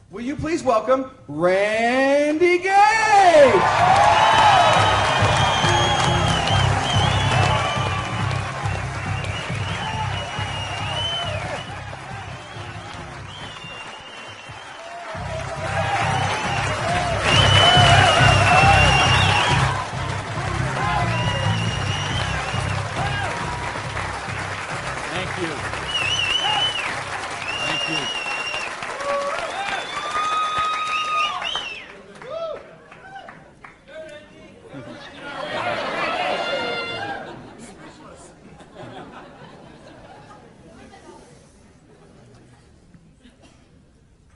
Will you please welcome Ранди Гейдж?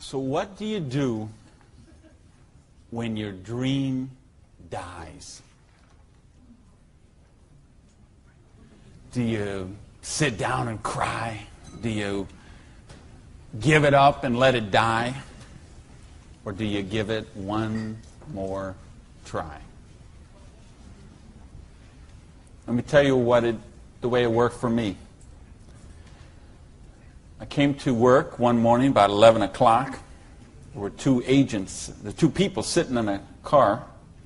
So what do you do when your dream dies? Do you sit down and cry? Do you give it up and let it die? Or do you give it one more try? Let me tell you the way it worked for me. I came to work one morning about 11 o'clock. There were two people sitting in a car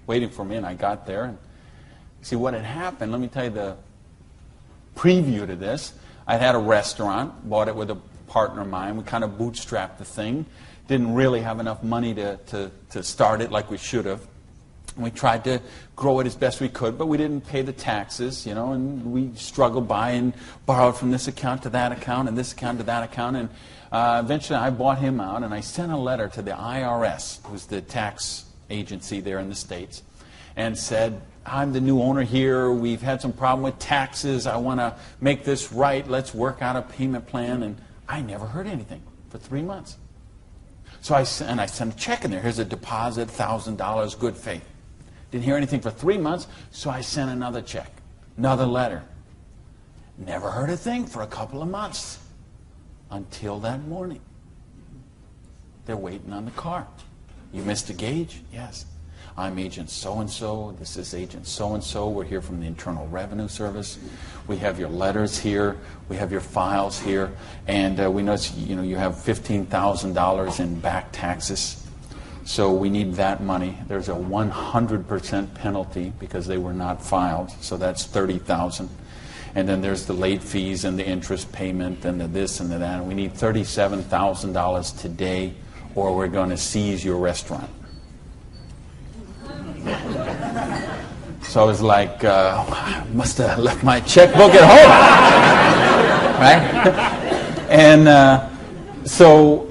waiting for me, and I got there. And see what had happened, let me tell you the preview to this. I had a restaurant, bought it with a partner of mine. We kind of bootstrapped the thing. Didn't really have enough money to start it like we should have. We tried to grow it as best we could, but we didn't pay the taxes, and we struggled by and borrowed from this account to that account and this account to that account. And eventually I bought him out, and I sent a letter to the IRS, who's the tax agency there in the States, and said, I'm the new owner here. We've had some problem with taxes. I want to make this right. Let's work out a payment plan. And I never heard anything for 3 months. So I sent a check in there. Here's a deposit, $1,000, good faith. Didn't hear anything for 3 months, so I sent another check, another letter. Never heard a thing for a couple of months until that morning. They're waiting on the car. You Mr. Gage? Yes. I'm Agent so-and-so. This is Agent so-and-so. We're here from the Internal Revenue Service. We have your letters here. We have your files here. And we know you have $15,000 in back taxes. So we need that money. There's a 100% penalty because they were not filed. So that's $30,000. And then there's the late fees and the interest payment and the this and the that. And we need $37,000 today, or we're going to seize your restaurant. So I was like, I must have left my checkbook at home. Right? And so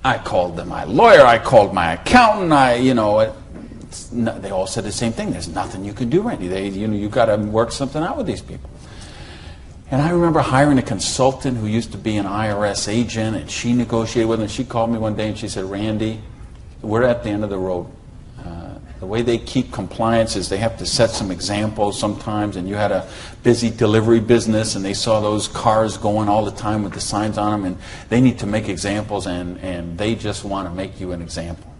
I called my lawyer, I called my accountant, they all said the same thing. There's nothing you can do, Randy. You've got to work something out with these people. And I remember hiring a consultant who used to be an IRS agent, and she negotiated with him. She called me one day and she said, Randy, we're at the end of the road. The way they keep compliance is they have to set some examples sometimes, and you had a busy delivery business, and they saw those cars going all the time with the signs on them, and they need to make examples, and they just want to make you an example.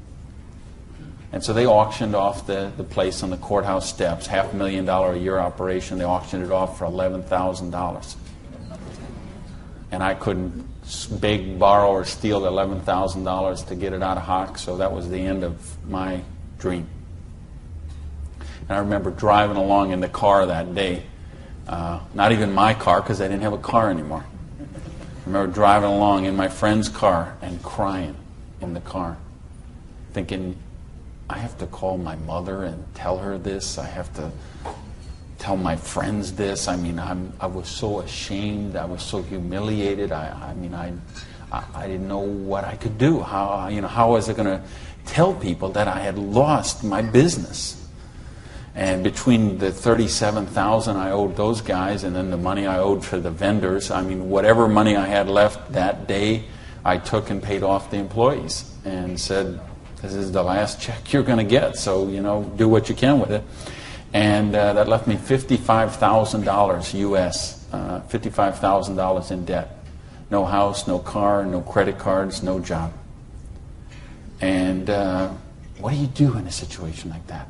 And so they auctioned off the place on the courthouse steps, $500,000 a year operation. They auctioned it off for $11,000. And I couldn't beg, borrow, or steal $11,000 to get it out of hock, so that was the end of my dream. And I remember driving along in the car that day, not even my car because I didn't have a car anymore. I remember driving along in my friend's car and crying in the car, thinking, I have to call my mother and tell her this. I have to tell my friends this. I mean, I was so ashamed. I was so humiliated. I didn't know what I could do. How was I going to tell people that I had lost my business? And between the $37,000 I owed those guys and then the money I owed for the vendors, whatever money I had left that day, I took and paid off the employees and said, this is the last check you're going to get, so, do what you can with it. And that left me $55,000 US, $55,000 in debt. No house, no car, no credit cards, no job. And what do you do in a situation like that?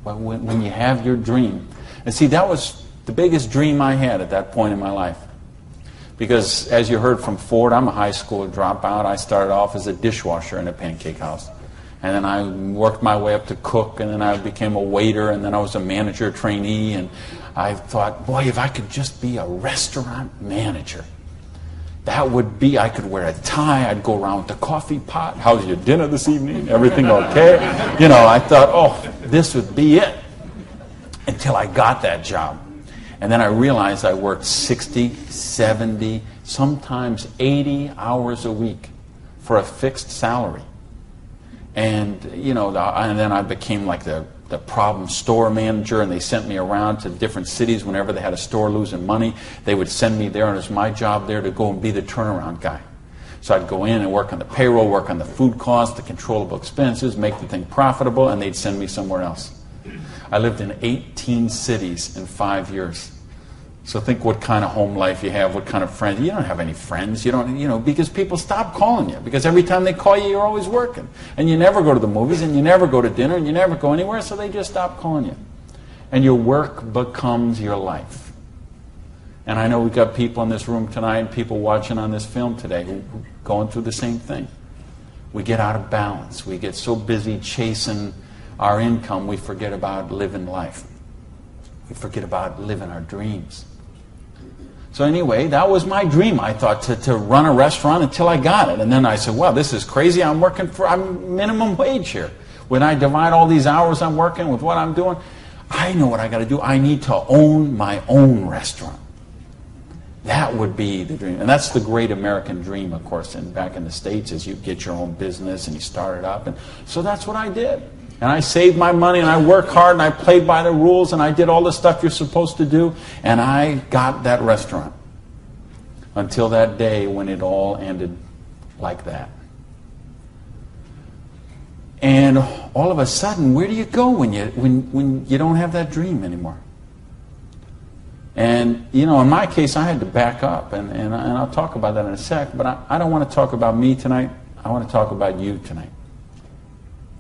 Well, when you have your dream. And see, that was the biggest dream I had at that point in my life. Because as you heard from Ford, I'm a high school dropout. I started off as a dishwasher in a pancake house. And then I worked my way up to cook, and then I became a waiter, and then I was a manager trainee. And I thought, boy, if I could just be a restaurant manager, that would be, I could wear a tie, I'd go around with the coffee pot. How's your dinner this evening? Everything okay? You know, I thought, oh, this would be it. Until I got that job. And then I realized I worked 60, 70, sometimes 80 hours a week for a fixed salary. And, you know, and then I became like the problem store manager, and they sent me around to different cities whenever they had a store losing money. They would send me there, and it was my job there to go and be the turnaround guy. So I'd go in and work on the payroll, work on the food costs, the controllable expenses, make the thing profitable, and they'd send me somewhere else. I lived in 18 cities in 5 years. So think what kind of home life you have, what kind of friends. You don't have any friends. You don't, you know, because people stop calling you. Because every time they call you, you're always working. And you never go to the movies, and you never go to dinner, and you never go anywhere, so they just stop calling you. And your work becomes your life. And I know we've got people in this room tonight, and people watching on this film today who are going through the same thing. We get out of balance. We get so busy chasing our income, we forget about living life. We forget about living our dreams. So anyway, that was my dream. I thought to run a restaurant until I got it. And then I said, well, this is crazy. I'm minimum wage here. When I divide all these hours I'm working with what I'm doing, I know what I got to do. I need to own my own restaurant. That would be the dream. And that's the great American dream, of course. And back in the States, is you get your own business and you start it up. And so that's what I did. And I saved my money, and I worked hard, and I played by the rules, and I did all the stuff you're supposed to do, and I got that restaurant. Until that day when it all ended like that. And all of a sudden, where do you go when you don't have that dream anymore? And, you know, in my case, I had to back up, and I'll talk about that in a sec, but I don't want to talk about me tonight. I want to talk about you tonight.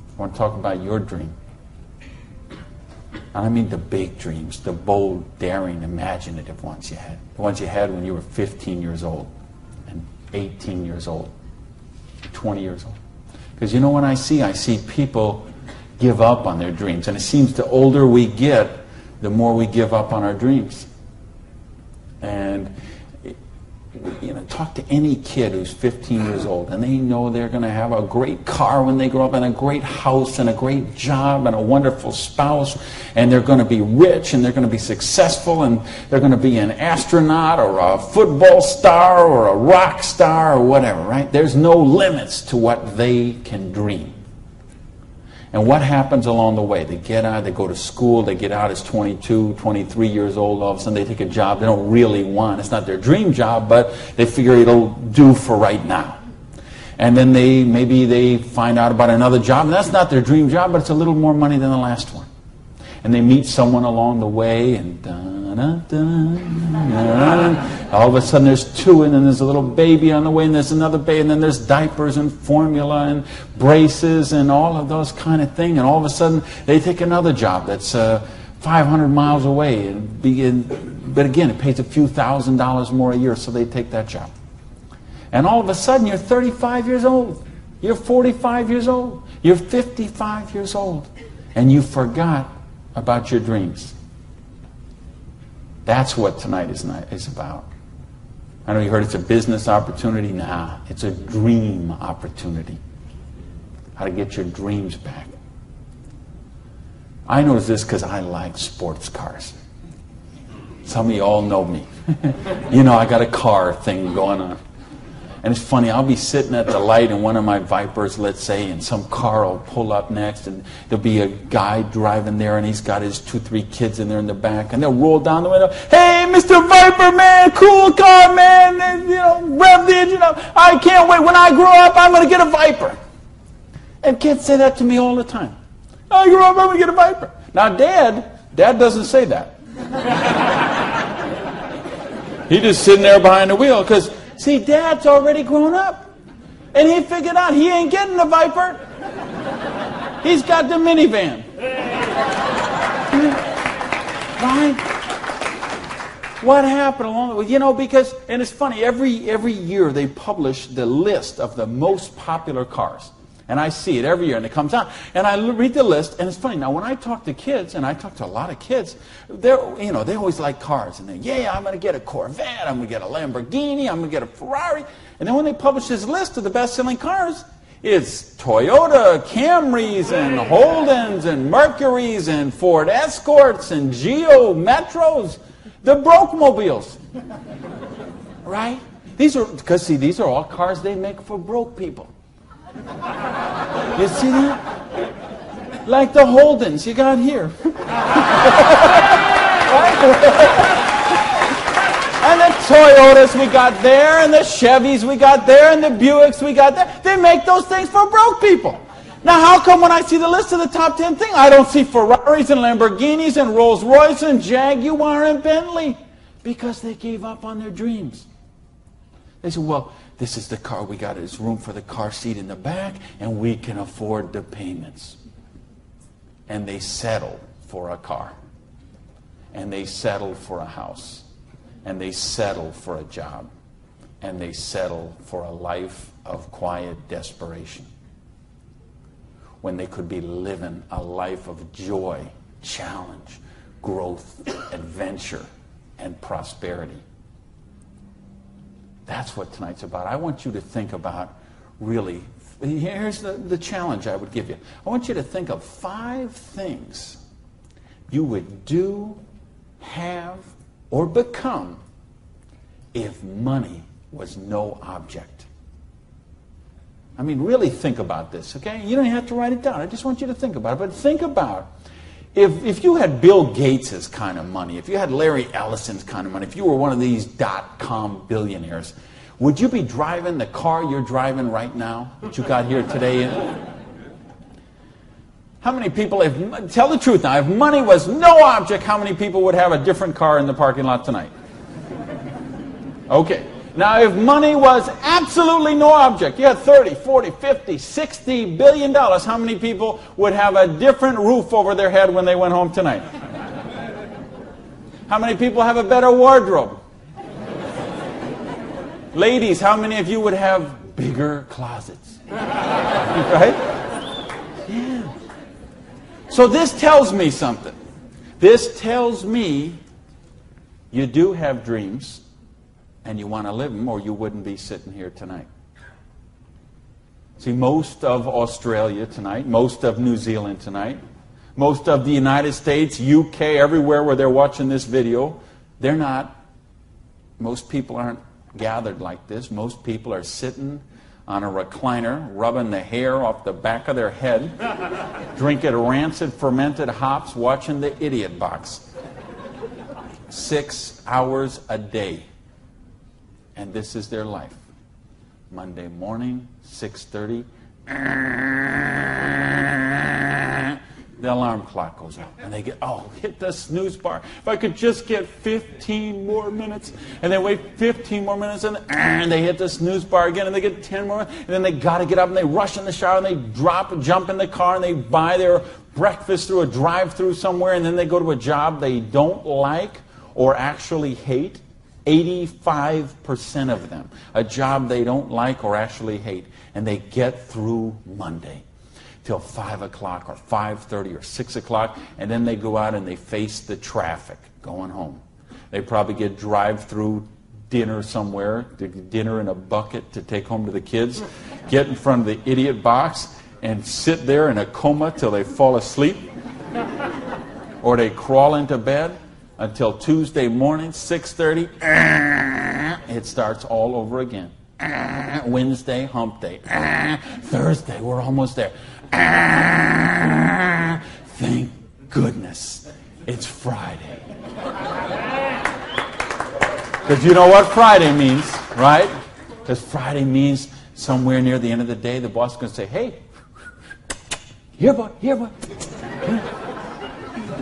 I want to talk about your dream. And I mean the big dreams, the bold, daring, imaginative ones you had. The ones you had when you were 15 years old, and 18 years old, 20 years old. Because you know what I see people give up on their dreams. And it seems the older we get, the more we give up on our dreams. And you know, talk to any kid who's 15 years old, and they know they're going to have a great car when they grow up, and a great house, and a great job, and a wonderful spouse, and they're going to be rich, and they're going to be successful, and they're going to be an astronaut, or a football star, or a rock star, or whatever, right? There's no limits to what they can dream. And what happens along the way? They get out, they go to school, they get out as 22, 23 years old, all of a sudden they take a job they don't really want. It's not their dream job, but they figure it'll do for right now. And then maybe they find out about another job, and that's not their dream job, but it's a little more money than the last one. And they meet someone along the way, and all of a sudden there's two, and then there's a little baby on the way, and there's another baby, and then there's diapers and formula and braces and all of those kind of things. And all of a sudden they take another job that's 500 miles away, but again, it pays a few $1,000s more a year, so they take that job. And all of a sudden you're 35 years old, you're 45 years old, you're 55 years old, and you forgot about your dreams. That's what tonight is about. I know you heard it's a business opportunity. Nah, it's a dream opportunity. How to get your dreams back. I know this because I like sports cars. Some of you all know me. You know, I got a car thing going on. And it's funny, I'll be sitting at the light in one of my Vipers, let's say, and some car will pull up next, and there'll be a guy driving there, and he's got his 2-3 kids in there in the back, and they'll roll down the window, "Hey, Mr. Viper, man, cool car, man, and, you know, rev the engine up. I can't wait. When I grow up, I'm going to get a Viper." And kids say that to me all the time. "I grow up, I'm going to get a Viper." Now, Dad doesn't say that. He's just sitting there behind the wheel, because see, Dad's already grown up. And he figured out he ain't getting the Viper. He's got the minivan. Right? What happened along the way? You know, because, and it's funny, every year they publish the list of the most popular cars. And I see it every year, and it comes out. And I read the list, and it's funny. Now, when I talk to kids, and I talk to a lot of kids, they always like cars. And I'm going to get a Corvette, I'm going to get a Lamborghini, I'm going to get a Ferrari. And then when they publish this list of the best-selling cars, it's Toyota Camrys and Holdens and Mercurys and Ford Escorts and Geo Metros, the broke-mobiles. Right? These are all cars they make for broke people. You see that? Like the Holdens you got here. Right? And the Toyotas we got there, and the Chevys we got there, and the Buicks we got there. They make those things for broke people. Now, how come when I see the list of the top 10 things, I don't see Ferraris and Lamborghinis and Rolls Royce and Jaguar and Bentley? Because they gave up on their dreams. They said, well, this is the car we got. There's room for the car seat in the back, and we can afford the payments. And they settled for a car. And they settled for a house. And they settled for a job. And they settled for a life of quiet desperation. When they could be living a life of joy, challenge, growth, adventure, and prosperity. That's what tonight's about. I want you to think about, really, here's the challenge I would give you. I want you to think of 5 things you would do, have, or become if money was no object. I mean, really think about this, okay? You don't have to write it down. I just want you to think about it. But think about if you had Bill Gates' kind of money, if you had Larry Ellison's kind of money, if you were one of these .com billionaires, would you be driving the car you're driving right now that you got here today in? How many people, tell the truth now, if money was no object, how many people would have a different car in the parking lot tonight? Okay. Now, if money was absolutely no object, you had 30, 40, 50, 60 billion dollars, how many people would have a different roof over their head when they went home tonight? How many people have a better wardrobe? Ladies, how many of you would have bigger closets? Right? Yeah. So this tells me something. This tells me you do have dreams. And you want to live them, or you wouldn't be sitting here tonight. See, most of Australia tonight, most of New Zealand tonight, most of the United States, UK, everywhere where they're watching this video, most people aren't gathered like this. Most people are sitting on a recliner, rubbing the hair off the back of their head, drinking rancid fermented hops, watching the Idiot Box. 6 hours a day. And this is their life. Monday morning, 6:30. The alarm clock goes off. And they hit the snooze bar. If I could just get 15 more minutes. And they wait 15 more minutes. And they hit the snooze bar again. And they get 10 more minutes. And then they got to get up. And they rush in the shower. And they jump in the car. And they buy their breakfast through a drive-thru somewhere. And then they go to a job they don't like or actually hate. 85% of them, a job they don't like or actually hate, and they get through Monday till 5 o'clock or 5:30 or 6 o'clock, and then they go out and they face the traffic going home. They probably get drive-through dinner somewhere, dinner in a bucket to take home to the kids, get in front of the Idiot Box and sit there in a coma till they fall asleep, or they crawl into bed. Until Tuesday morning, 6:30, it starts all over again. Wednesday, hump day. Thursday, we're almost there. Thank goodness it's Friday. Because you know what Friday means, right? Because Friday means somewhere near the end of the day, the boss is going to say, hey, here, boy. You're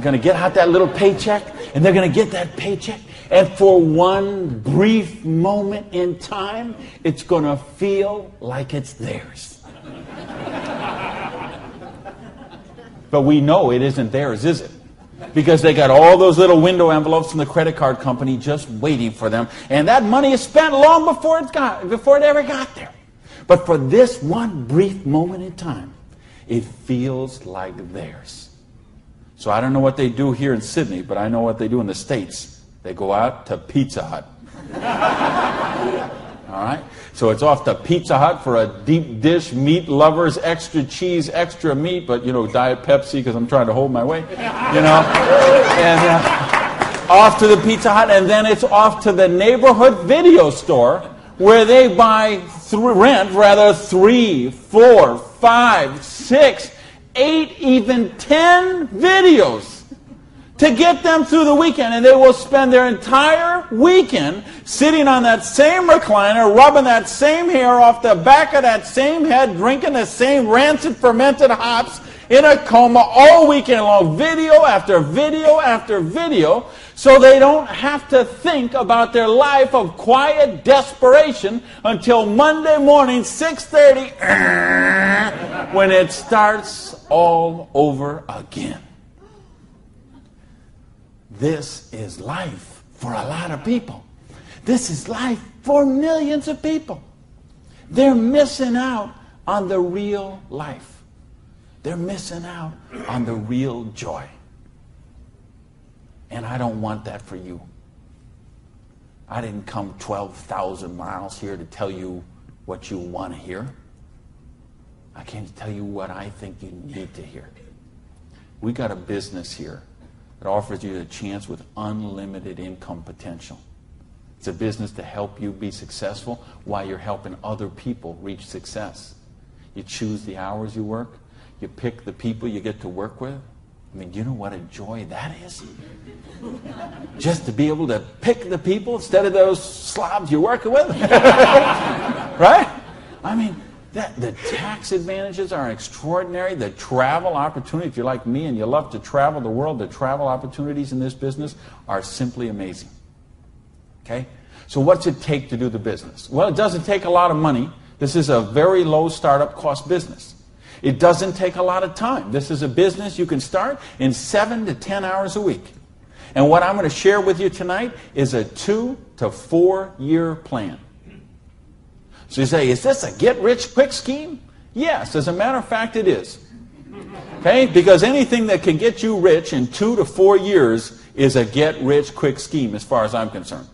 going to get out that little paycheck. And they're going to get that paycheck. And for one brief moment in time, it's going to feel like it's theirs. But we know it isn't theirs, is it? Because they got all those little window envelopes from the credit card company just waiting for them. And that money is spent long before it ever got there. But for this one brief moment in time, it feels like theirs. So I don't know what they do here in Sydney, but I know what they do in the States. They go out to Pizza Hut. All right? So it's off to Pizza Hut for a deep dish, meat lovers, extra cheese, extra meat, but, Diet Pepsi because I'm trying to hold my weight, And off to the Pizza Hut, and then it's off to the neighborhood video store where they rent 3, 4, 5, 6, 8, even 10 videos to get them through the weekend. And they will spend their entire weekend sitting on that same recliner, rubbing that same hair off the back of that same head, drinking the same rancid fermented hops in a coma all weekend long, video after video after video, so they don't have to think about their life of quiet desperation until Monday morning, 6:30, when it starts all over again. This is life for a lot of people. This is life for millions of people. They're missing out on the real life. They're missing out on the real joy. And I don't want that for you. I didn't come 12,000 miles here to tell you what you want to hear. I came to tell you what I think you need to hear. We got a business here that offers you a chance with unlimited income potential. It's a business to help you be successful while you're helping other people reach success. You choose the hours you work. You pick the people you get to work with. I mean, do you know what a joy that is? Just to be able to pick the people instead of those slobs you're working with. Right? I mean, the tax advantages are extraordinary. The travel opportunity, if you're like me and you love to travel the world, the travel opportunities in this business are simply amazing. Okay? So what's it take to do the business? Well, it doesn't take a lot of money. This is a very low startup cost business. It doesn't take a lot of time. This is a business you can start in 7 to 10 hours a week. And what I'm going to share with you tonight is a 2 to 4 year plan. So you say, is this a get-rich-quick scheme? Yes, as a matter of fact, it is. Okay? Because anything that can get you rich in 2 to 4 years is a get-rich-quick scheme as far as I'm concerned.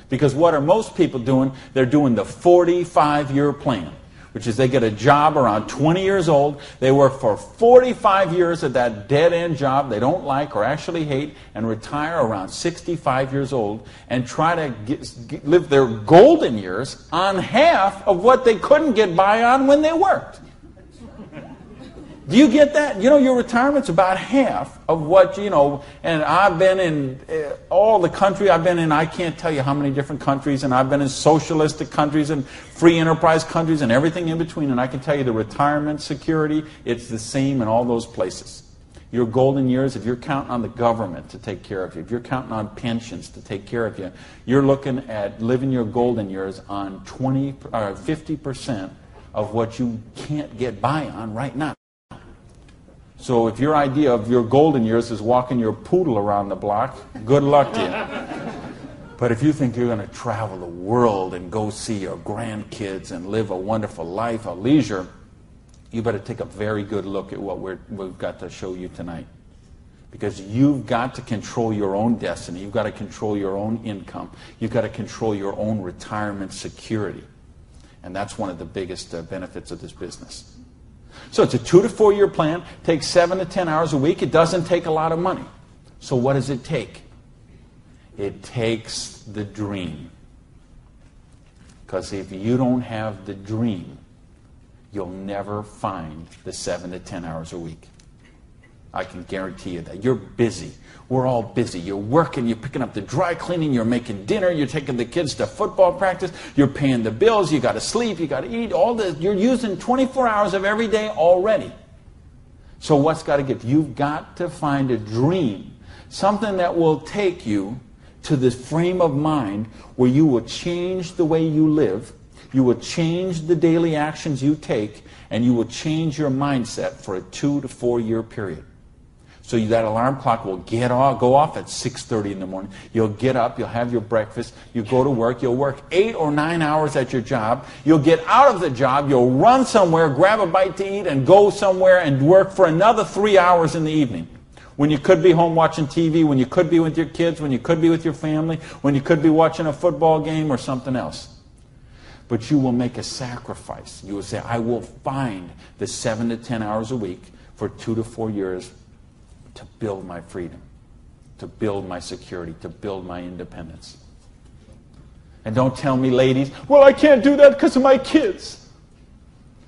Because what are most people doing? They're doing the 45-year plan, which is they get a job around 20 years old. They work for 45 years at that dead-end job they don't like or actually hate and retire around 65 years old and try to live their golden years on half of what they couldn't get by on when they worked. Do you get that? You know, your retirement's about half of what, and I've been in all the country I've been in. I can't tell you how many different countries, and I've been in socialistic countries and free enterprise countries and everything in between, and I can tell you the retirement security, it's the same in all those places. Your golden years, if you're counting on the government to take care of you, if you're counting on pensions to take care of you, you're looking at living your golden years on 50% of what you can't get by on right now. So if your idea of your golden years is walking your poodle around the block, good luck to you. But if you think you're going to travel the world and go see your grandkids and live a wonderful life, a leisure, you better take a very good look at what we've got to show you tonight. Because you've got to control your own destiny. You've got to control your own income. You've got to control your own retirement security. And that's one of the biggest benefits of this business. So it's a 2 to 4 year plan, takes 7 to 10 hours a week. It doesn't take a lot of money. So what does it take? It takes the dream. Because if you don't have the dream, you'll never find the 7 to 10 hours a week. I can guarantee you that. You're busy. We're all busy. You're working, you're picking up the dry cleaning, you're making dinner, you're taking the kids to football practice, you're paying the bills, you got to sleep, you got to eat, all this. You're using 24 hours of every day already. So what's got to give? You've got to find a dream, something that will take you to this frame of mind where you will change the way you live, you will change the daily actions you take, and you will change your mindset for a 2 to 4 year period. So that alarm clock will go off at 6:30 in the morning. You'll get up, you'll have your breakfast, you go to work, you'll work 8 or 9 hours at your job, you'll get out of the job, you'll run somewhere, grab a bite to eat, and go somewhere and work for another 3 hours in the evening. When you could be home watching TV, when you could be with your kids, when you could be with your family, when you could be watching a football game or something else. But you will make a sacrifice. You will say, I will find the 7 to 10 hours a week for 2 to 4 years to build my freedom, to build my security, to build my independence. And don't tell me, ladies, well, I can't do that because of my kids.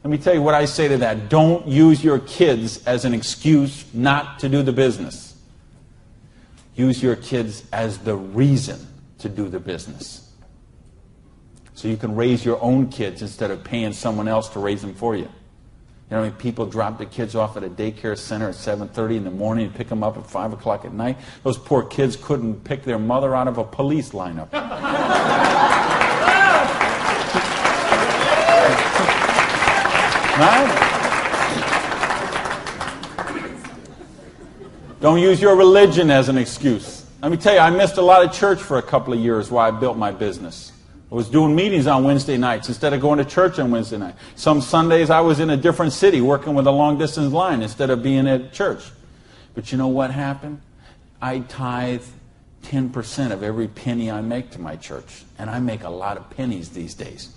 Let me tell you what I say to that. Don't use your kids as an excuse not to do the business. Use your kids as the reason to do the business. So you can raise your own kids instead of paying someone else to raise them for you. You know, people drop the kids off at a daycare center at 7:30 in the morning and pick them up at 5 o'clock at night. Those poor kids couldn't pick their mother out of a police lineup. Right? Don't use your religion as an excuse. Let me tell you, I missed a lot of church for a couple of years while I built my business. I was doing meetings on Wednesday nights instead of going to church on Wednesday night. Some Sundays I was in a different city working with a long-distance line instead of being at church. But you know what happened? I tithe 10% of every penny I make to my church. And I make a lot of pennies these days.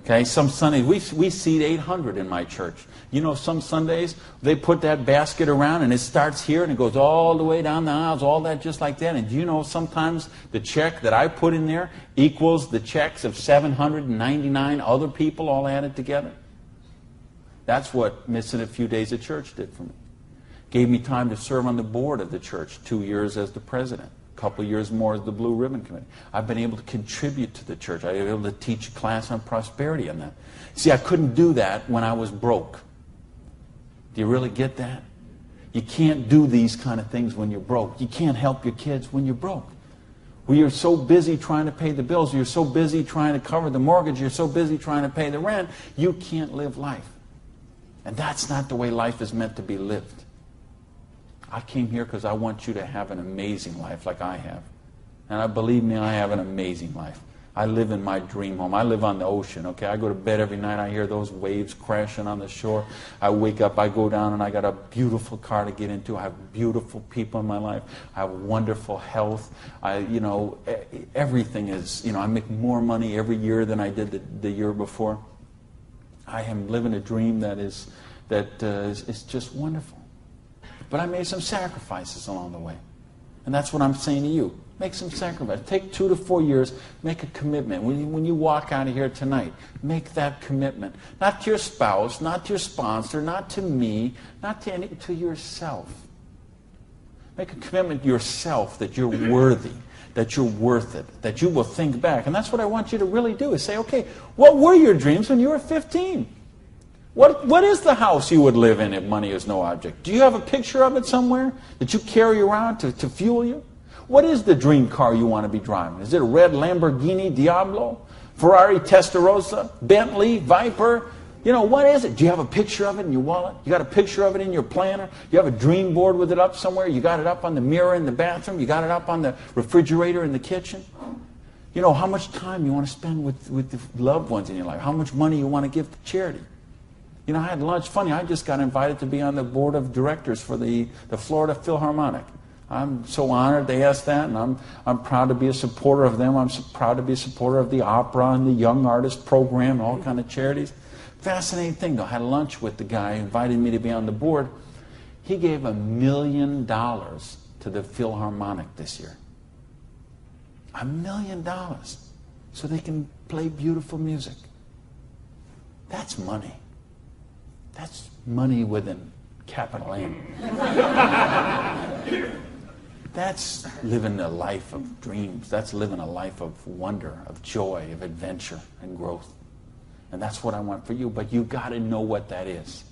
Okay, some Sundays, we seat 800 in my church. You know, some Sundays, they put that basket around and it starts here and it goes all the way down the aisles, all that just like that. And do you know sometimes the check that I put in there equals the checks of 799 other people all added together? That's what missing a few days of church did for me. Gave me time to serve on the board of the church, 2 years as the president, a couple of years more as the Blue Ribbon Committee. I've been able to contribute to the church. I've been able to teach a class on prosperity on that. See, I couldn't do that when I was broke. Do you really get that? You can't do these kind of things when you're broke. You can't help your kids when you're broke. When you're so busy trying to pay the bills, you're so busy trying to cover the mortgage, you're so busy trying to pay the rent, you can't live life. And that's not the way life is meant to be lived. I came here because I want you to have an amazing life like I have. And believe me, I have an amazing life. I live in my dream home. I live on the ocean, okay? I go to bed every night. I hear those waves crashing on the shore. I wake up, I go down, and I got a beautiful car to get into. I have beautiful people in my life. I have wonderful health. Everything is, I make more money every year than I did the year before. I am living a dream that is just wonderful. But I made some sacrifices along the way. And that's what I'm saying to you. Make some sacrifices. Take 2 to 4 years. Make a commitment. When you walk out of here tonight, make that commitment. Not to your spouse, not to your sponsor, not to me, not to yourself. Make a commitment to yourself that you're worthy, that you're worth it, that you will think back. And that's what I want you to really do, is say, okay, what were your dreams when you were 15? What is the house you would live in if money is no object? Do you have a picture of it somewhere that you carry around to fuel you? What is the dream car you want to be driving? Is it a red Lamborghini Diablo? Ferrari Testarossa? Bentley? Viper? What is it? Do you have a picture of it in your wallet? You got a picture of it in your planner? You have a dream board with it up somewhere? You got it up on the mirror in the bathroom? You got it up on the refrigerator in the kitchen? How much time you want to spend with the loved ones in your life? How much money you want to give to charity? I had lunch. Funny, I just got invited to be on the board of directors for the Florida Philharmonic. I'm so honored they asked that, and I'm proud to be a supporter of them. I'm proud to be a supporter of the opera and the Young Artist Program and all kind of charities. Fascinating thing, though. I had lunch with the guy who invited me to be on the board. He gave $1 million to the Philharmonic this year. $1 million. So they can play beautiful music. That's money. That's money with a capital M. That's living a life of dreams. That's living a life of wonder, of joy, of adventure and growth. And that's what I want for you. But you got to know what that is.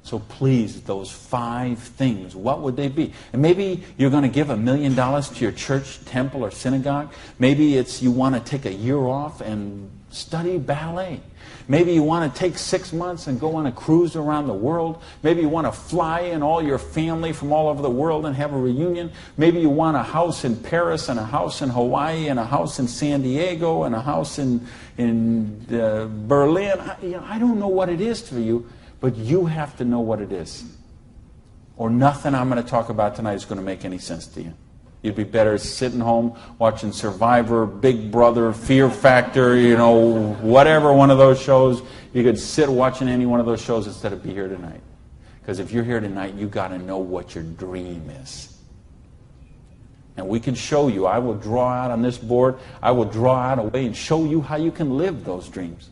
So please, those 5 things, what would they be? And maybe you're going to give $1 million to your church, temple, or synagogue. Maybe it's you want to take a year off and Study ballet. Maybe you want to take 6 months and go on a cruise around the world. Maybe you want to fly in all your family from all over the world and have a reunion. Maybe you want a house in Paris and a house in Hawaii and a house in San Diego and a house in Berlin. I don't know what it is for you, but you have to know what it is. Or nothing I'm going to talk about tonight is going to make any sense to you. You'd be better sitting home watching Survivor, Big Brother, Fear Factor, whatever one of those shows. You could sit watching any one of those shows instead of be here tonight. Because if you're here tonight, you got to know what your dream is. And we can show you. I will draw out on this board. I will draw out a way and show you how you can live those dreams.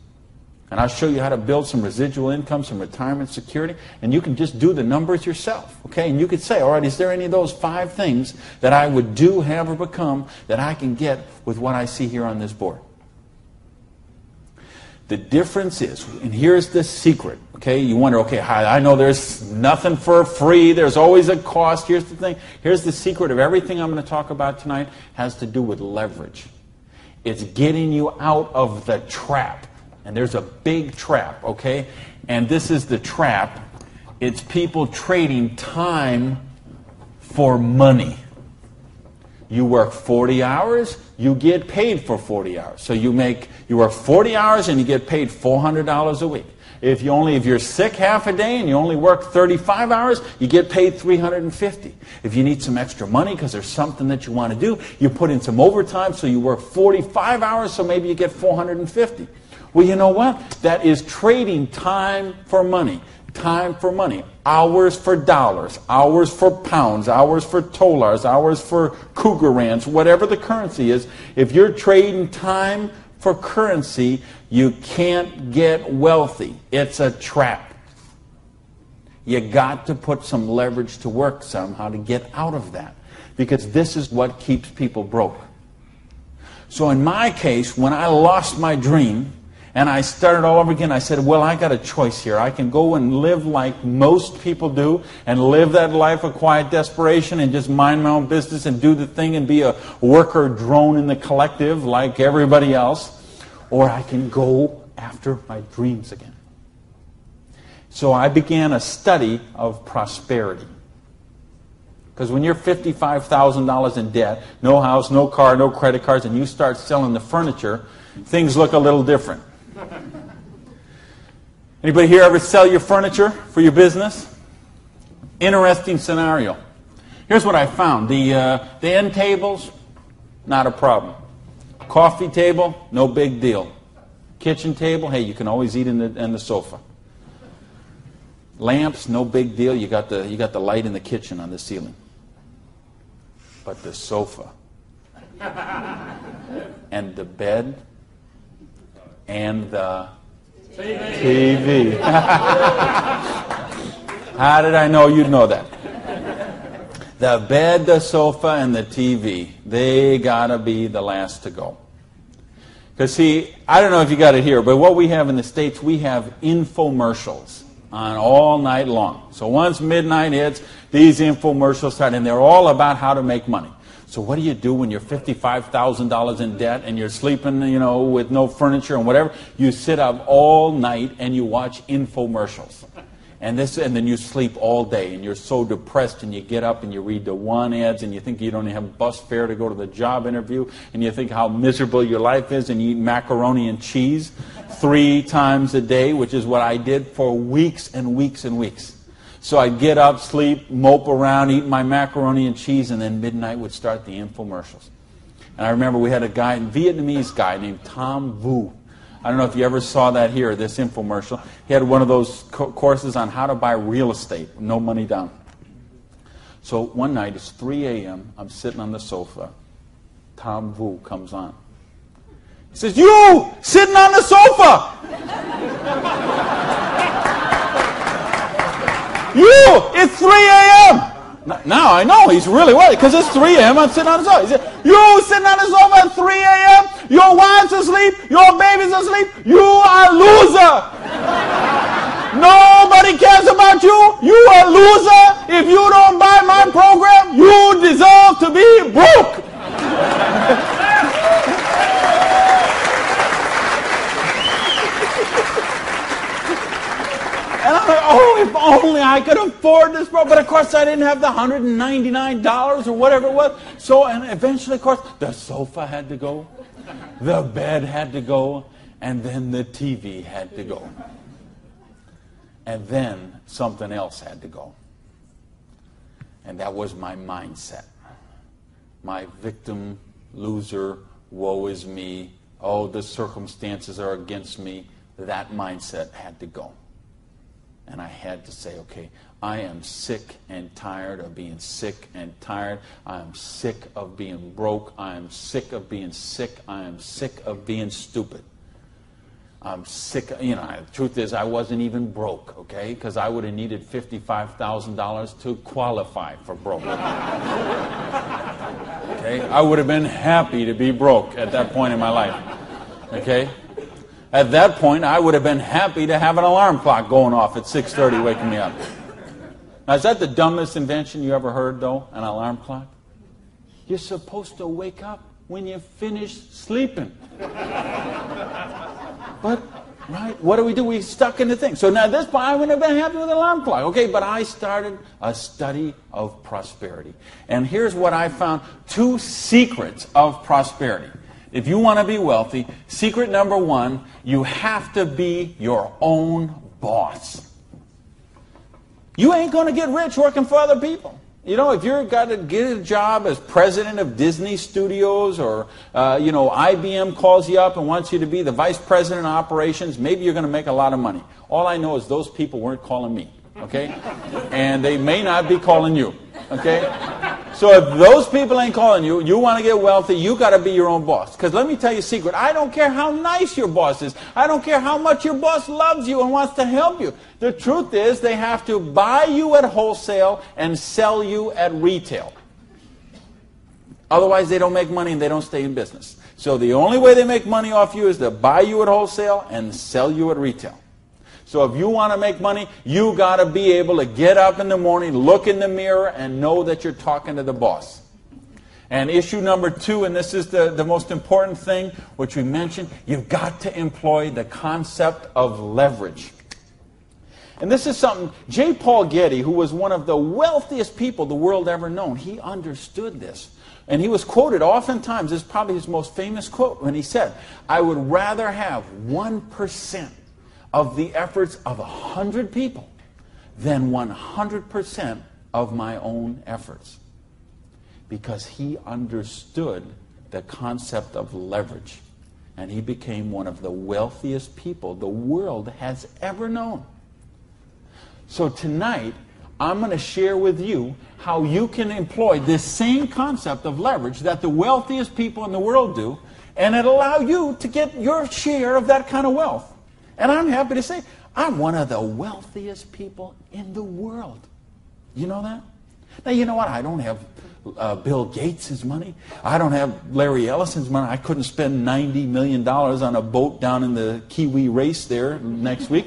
And I'll show you how to build some residual income, some retirement security, and you can just do the numbers yourself, okay? And you could say, all right, is there any of those 5 things that I would do, have, or become that I can get with what I see here on this board? The difference is, and here's the secret, okay? You wonder, okay, I know there's nothing for free. There's always a cost. Here's the thing. Here's the secret of everything I'm going to talk about tonight has to do with leverage. It's getting you out of the trap. And there's a big trap, okay? And this is the trap. It's people trading time for money. You work 40 hours, you get paid for 40 hours. So you work 40 hours and you get paid $400 a week. If you're sick half a day and you only work 35 hours, you get paid $350. If you need some extra money because there's something that you want to do, you put in some overtime, so you work 45 hours, so maybe you get $450. Well, you know what? That is trading time for money. Time for money. Hours for dollars. Hours for pounds. Hours for dollars. Hours for cougar ranch. Whatever the currency is. If you're trading time for currency, you can't get wealthy. It's a trap. You got to put some leverage to work somehow to get out of that. Because this is what keeps people broke. So in my case, when I lost my dream, and I started all over again, I said, well, I got a choice here. I can go and live like most people do and live that life of quiet desperation and just mind my own business and do the thing and be a worker drone in the collective like everybody else. Or I can go after my dreams again. So I began a study of prosperity. Because when you're $55,000 in debt, no house, no car, no credit cards, and you start selling the furniture, things look a little different. Anybody here ever sell your furniture for your business? Interesting scenario. Here's what I found. The end tables, not a problem. Coffee table, no big deal. Kitchen table, hey, you can always eat in the sofa. Lamps, no big deal. You got the light in the kitchen on the ceiling. But the sofa and the bed and the TV. How did I know you'd know that? The bed, the sofa, and the TV, they gotta be the last to go. Because see, I don't know if you got it here, but what we have in the States, we have infomercials on all night long. So once midnight hits, these infomercials start, and they're all about how to make money. So what do you do when you're $55,000 in debt and you're sleeping, with no furniture and whatever? You sit up all night and you watch infomercials. And then you sleep all day and you're so depressed and you get up and you read the one ads and you think you don't have bus fare to go to the job interview and you think how miserable your life is and you eat macaroni and cheese 3 times a day, which is what I did for weeks and weeks and weeks. So I'd get up, sleep, mope around, eat my macaroni and cheese, and then midnight would start the infomercials. And I remember we had a Vietnamese guy named Tom Vu. I don't know if you ever saw that here, this infomercial. He had one of those courses on how to buy real estate, no money down. So one night, it's 3 a.m., I'm sitting on the sofa. Tom Vu comes on. He says, "You, sitting on the sofa! You, it's 3 a.m. Now I know he's really worried because it's 3 a.m. I'm sitting on the sofa. He said, "You sitting on the sofa at 3 a.m. Your wife's asleep. Your baby's asleep. You are a loser. Nobody cares about you. You are a loser. If you don't buy my program, you deserve to be broke." only I could afford this, bro. But of course I didn't have the $199 or whatever it was. So, and eventually, of course, the sofa had to go, the bed had to go, and then the TV had to go. And then something else had to go. And that was my mindset. My victim, loser, woe is me, oh, the circumstances are against me. That mindset had to go. And I had to say, okay, I am sick and tired of being sick and tired. I am sick of being broke. I am sick of being sick. I am sick of being stupid. I'm sick, the truth is I wasn't even broke, okay? Because I would have needed $55,000 to qualify for broke. Okay? I would have been happy to be broke at that point in my life. Okay? At that point, I would have been happy to have an alarm clock going off at 6:30 waking me up. Now, is that the dumbest invention you ever heard, though, an alarm clock? You're supposed to wake up when you finish sleeping. But, right, what do? We stuck in the thing. So now at this point, I wouldn't have been happy with an alarm clock. Okay, but I started a study of prosperity. And here's what I found. 2 secrets of prosperity. If you want to be wealthy, secret number 1, you have to be your own boss. You ain't going to get rich working for other people. If you've got to get a job as president of Disney Studios or, IBM calls you up and wants you to be the vice president of operations, maybe you're going to make a lot of money. All I know is those people weren't calling me, okay? And they may not be calling you, okay? So if those people ain't calling you, you want to get wealthy, you got to be your own boss. Because let me tell you a secret. I don't care how nice your boss is. I don't care how much your boss loves you and wants to help you. The truth is they have to buy you at wholesale and sell you at retail. Otherwise they don't make money and they don't stay in business. So the only way they make money off you is to buy you at wholesale and sell you at retail. So if you want to make money, you got to be able to get up in the morning, look in the mirror, and know that you're talking to the boss. And issue number 2, and this is the most important thing, which we mentioned, you've got to employ the concept of leverage. And this is something, J. Paul Getty, who was one of the wealthiest people the world ever known, he understood this. And he was quoted oftentimes, this is probably his most famous quote, when he said, I would rather have 1% of the efforts of 100 people than 100% of my own efforts. Because he understood the concept of leverage. And he became one of the wealthiest people the world has ever known. So tonight, I'm going to share with you how you can employ this same concept of leverage that the wealthiest people in the world do, and it'll allow you to get your share of that kind of wealth. And I'm happy to say, I'm one of the wealthiest people in the world. You know that? Now, you know what? I don't have Bill Gates' money. I don't have Larry Ellison's money. I couldn't spend $90 million on a boat down in the Kiwi race there next week.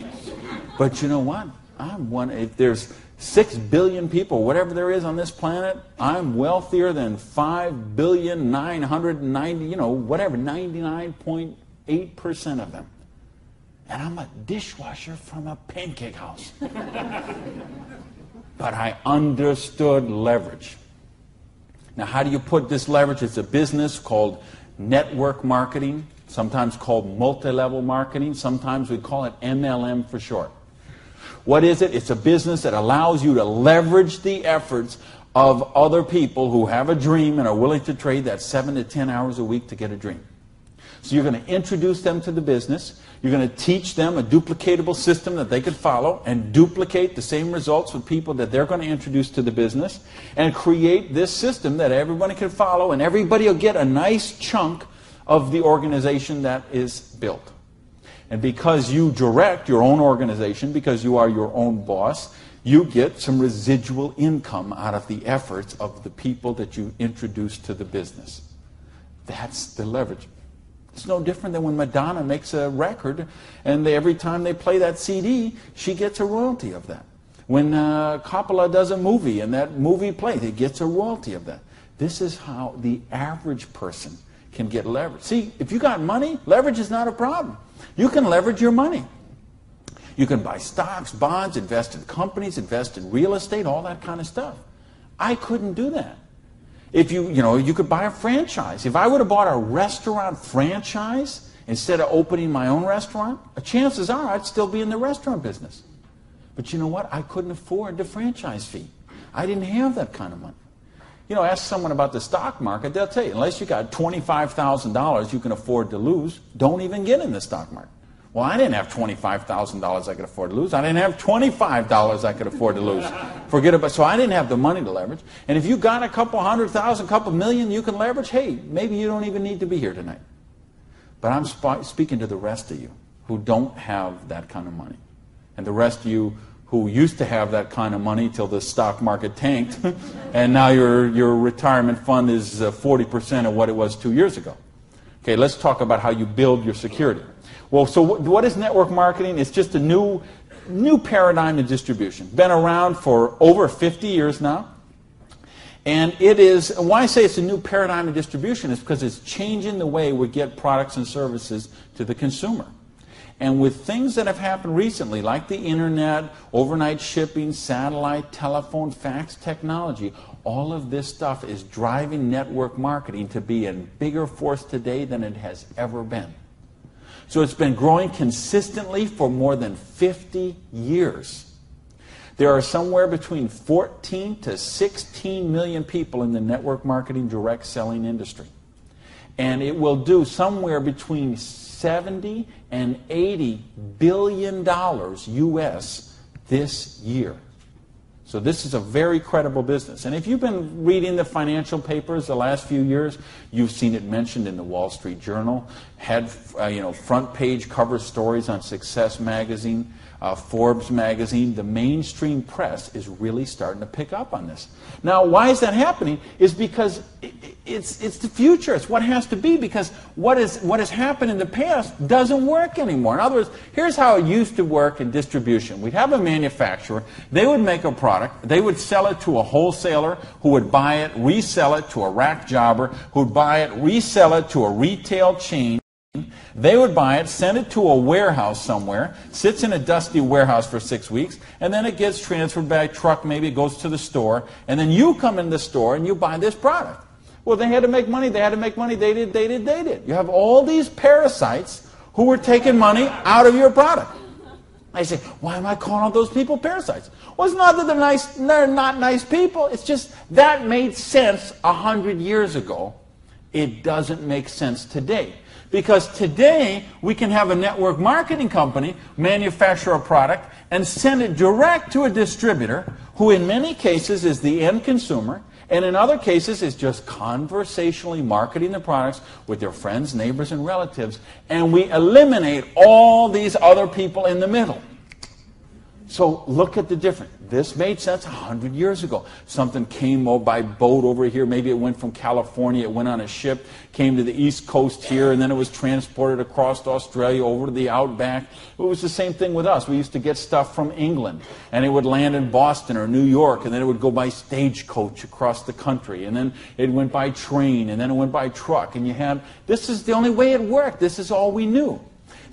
But you know what? If there's 6 billion people, whatever there is on this planet, I'm wealthier than 5,990, 99.8% of them. And I'm a dishwasher from a pancake house. But I understood leverage. Now, how do you put this leverage? It's a business called network marketing, sometimes called multi-level marketing. Sometimes we call it MLM for short. What is it? It's a business that allows you to leverage the efforts of other people who have a dream and are willing to trade that 7 to 10 hours a week to get a dream. So you're going to introduce them to the business. You're going to teach them a duplicatable system that they could follow and duplicate the same results with people that they're going to introduce to the business and create this system that everybody can follow, and everybody will get a nice chunk of the organization that is built. And because you direct your own organization, because you are your own boss, you get some residual income out of the efforts of the people that you introduce to the business. That's the leverage. It's no different than when Madonna makes a record and every time they play that CD, she gets a royalty of that. When Coppola does a movie and that movie plays, he gets a royalty of that. This is how the average person can get leverage. See, if you got money, leverage is not a problem. You can leverage your money. You can buy stocks, bonds, invest in companies, invest in real estate, all that kind of stuff. I couldn't do that. If you could buy a franchise. If I would have bought a restaurant franchise instead of opening my own restaurant, chances are I'd still be in the restaurant business. But you know what? I couldn't afford the franchise fee. I didn't have that kind of money. Ask someone about the stock market, they'll tell you, unless you got $25,000 you can afford to lose, don't even get in the stock market. Well, I didn't have $25,000 I could afford to lose. I didn't have $25 I could afford to lose. So I didn't have the money to leverage. And if you got a couple $100,000, couple million you can leverage, hey, maybe you don't even need to be here tonight. But I'm speaking to the rest of you who don't have that kind of money. And the rest of you who used to have that kind of money till the stock market tanked, and now your retirement fund is 40% of what it was 2 years ago. Okay, let's talk about how you build your security. Well, so what is network marketing? It's just a new paradigm in distribution. Been around for over 50 years now. And it is, why I say it's a new paradigm in distribution is because it's changing the way we get products and services to the consumer. And with things that have happened recently, like the internet, overnight shipping, satellite, telephone, fax technology, all of this stuff is driving network marketing to be a bigger force today than it has ever been. So it's been growing consistently for more than 50 years. There are somewhere between 14 to 16 million people in the network marketing direct selling industry. And it will do somewhere between 70 and 80 billion dollars US this year. So this is a very credible business. And if you've been reading the financial papers the last few years, you've seen it mentioned in the Wall Street Journal, had front page cover stories on Success magazine, Forbes magazine. The mainstream press is really starting to pick up on this. Now, why is that happening? Is because it's the future. It's what has to be, because what has happened in the past doesn't work anymore. In other words, here's how it used to work in distribution. We'd have a manufacturer. They would make a product. They would sell it to a wholesaler who would buy it, resell it to a rack jobber who would buy it, resell it to a retail chain. They would buy it, send it to a warehouse somewhere, sits in a dusty warehouse for 6 weeks, and then it gets transferred by truck, maybe it goes to the store, and then you come in the store and you buy this product. Well, they had to make money, they did. You have all these parasites who were taking money out of your product. I say, why am I calling all those people parasites? Well, it's not that they're not nice people, it's just that made sense 100 years ago. It doesn't make sense today. Because today, we can have a network marketing company manufacture a product and send it direct to a distributor who in many cases is the end consumer, and in other cases is just conversationally marketing the products with their friends, neighbors, and relatives, and we eliminate all these other people in the middle. So look at the difference. This made sense 100 years ago. Something came by boat over here. Maybe it went from California, it went on a ship, came to the East Coast here, and then it was transported across to Australia, over to the outback. It was the same thing with us. We used to get stuff from England, and it would land in Boston or New York, and then it would go by stagecoach across the country, and then it went by train, and then it went by truck, and this is the only way it worked. This is all we knew.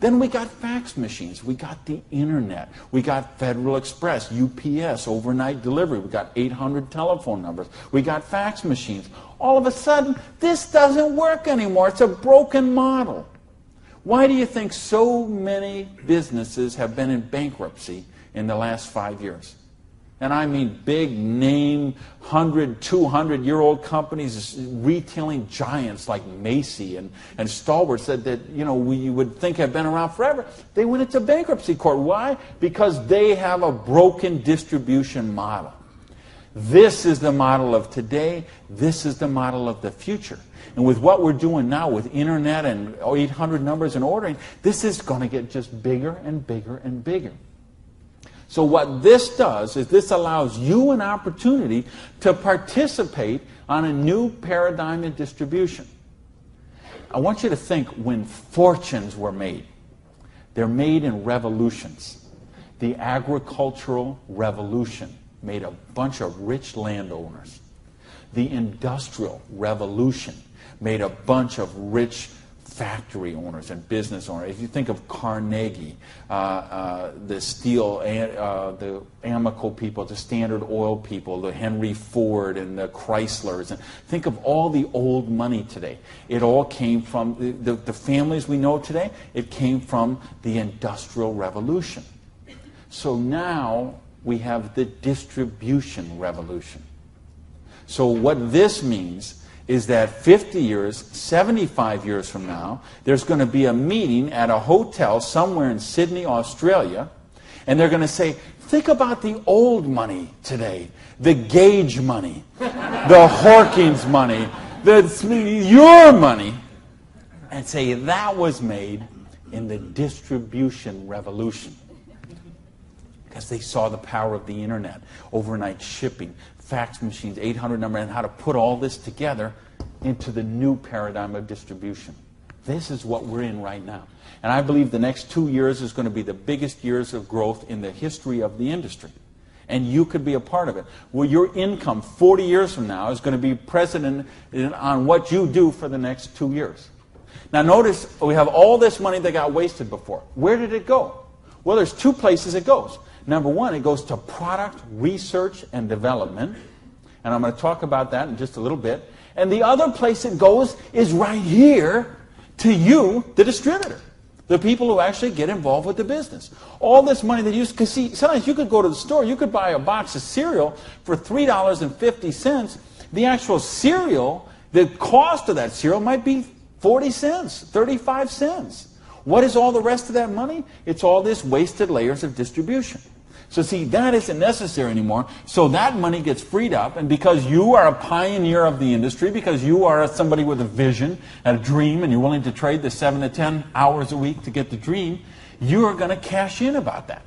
Then we got fax machines, we got the internet, we got Federal Express, UPS, overnight delivery, we got 800 telephone numbers, we got fax machines. All of a sudden, this doesn't work anymore. It's a broken model. Why do you think so many businesses have been in bankruptcy in the last 5 years? And I mean big name, 100, 200-year-old companies, retailing giants like Macy and Stalwarts that we would think have been around forever. They went into bankruptcy court. Why? Because they have a broken distribution model. This is the model of today. This is the model of the future. And with what we're doing now with internet and 800 numbers and ordering, this is going to get just bigger and bigger and bigger. So what this does is this allows you an opportunity to participate on a new paradigm in distribution. I want you to think when fortunes were made. They're made in revolutions. The agricultural revolution made a bunch of rich landowners. The industrial revolution made a bunch of rich factory owners and business owners. If you think of Carnegie, the steel, the Amoco people, the Standard Oil people, the Henry Ford and the Chryslers, and think of all the old money today. It all came from the families we know today. It came from the Industrial Revolution. So now we have the distribution revolution. So what this means is that 50 years, 75 years from now, there's going to be a meeting at a hotel somewhere in Sydney, Australia, and they're going to say, think about the old money today, the Gage money, the Hawkins money, your money, and say that was made in the distribution revolution. Because they saw the power of the internet, overnight shipping, fax machines, 800 number, and how to put all this together into the new paradigm of distribution. This is what we're in right now. And I believe the next 2 years is going to be the biggest years of growth in the history of the industry. And you could be a part of it. Well, your income 40 years from now is going to be present on what you do for the next 2 years. Now notice we have all this money that got wasted before. Where did it go? Well, there's two places it goes. Number one, it goes to product research and development. And I'm going to talk about that in just a little bit. And the other place it goes is right here to you, the distributor. The people who actually get involved with the business. All this money that you use, because see, sometimes you could go to the store, you could buy a box of cereal for $3.50. The actual cereal, the cost of that cereal might be 40 cents, 35 cents. What is all the rest of that money? It's all this wasted layers of distribution. So see, that isn't necessary anymore. So that money gets freed up, and because you are a pioneer of the industry, because you are somebody with a vision and a dream, and you're willing to trade the 7 to 10 hours a week to get the dream, you are going to cash in about that.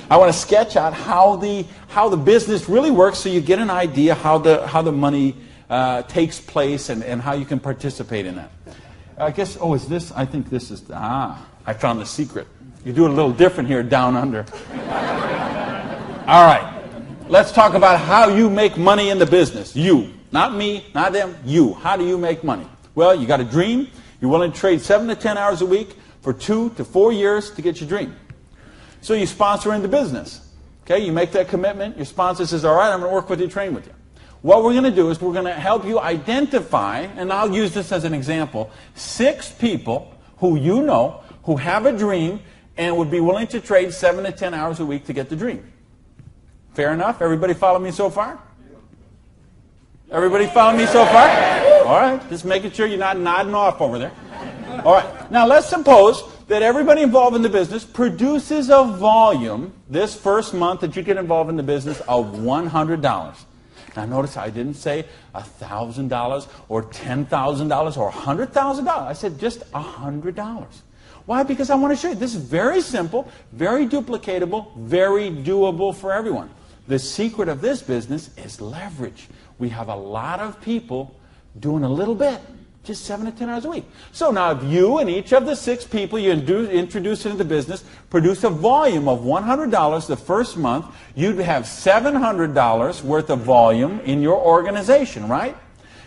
I want to sketch out how the business really works, so you get an idea how the money takes place and how you can participate in that. I guess, is this? I think this is, I found the secret. You do it a little different here down under. All right, let's talk about how you make money in the business. You, not me, not them, you. How do you make money? Well, you got a dream. You're willing to trade 7 to 10 hours a week for 2 to 4 years to get your dream. So you sponsor into business. Okay, you make that commitment. Your sponsor says, all right, I'm going to work with you, train with you. What we're going to do is we're going to help you identify, and I'll use this as an example, 6 people who you know who have a dream and would be willing to trade 7 to 10 hours a week to get the dream. Fair enough? Everybody follow me so far? Everybody follow me so far? All right, just making sure you're not nodding off over there. All right, now let's suppose that everybody involved in the business produces a volume this first month that you get involved in the business of $100. Now notice I didn't say $1,000 or $10,000 or $100,000. I said just $100. Why? Because I want to show you this is very simple, very duplicatable, very doable for everyone. The secret of this business is leverage. We have a lot of people doing a little bit, just 7 to 10 hours a week. So now if you and each of the 6 people you introduce into the business produce a volume of $100 the first month, you'd have $700 worth of volume in your organization, right?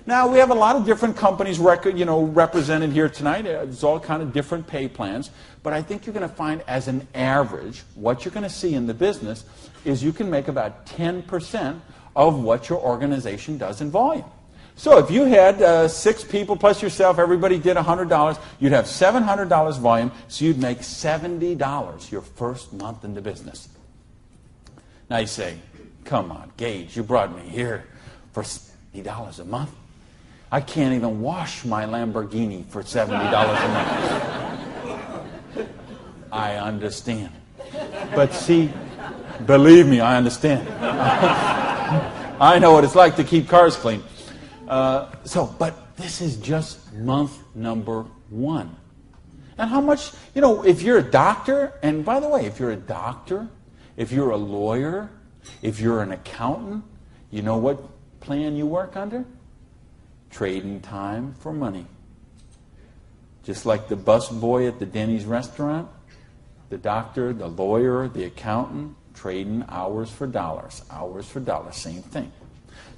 Now, we have a lot of different companies represented here tonight. It's all kind of different pay plans. But I think you're going to find as an average, what you're going to see in the business is you can make about 10% of what your organization does in volume. So if you had 6 people plus yourself, everybody did $100, you'd have $700 volume, so you'd make $70 your first month in the business. Now you say, come on, Gage, you brought me here for $70 a month. I can't even wash my Lamborghini for $70 a month. I understand. But see, believe me, I understand. I know what it's like to keep cars clean. But this is just month number 1. And how much, if you're a doctor, and by the way, if you're a doctor, if you're a lawyer, if you're an accountant, you know what plan you work under? Trading time for money. Just like the bus boy at the Denny's restaurant, the doctor, the lawyer, the accountant, trading hours for dollars, same thing.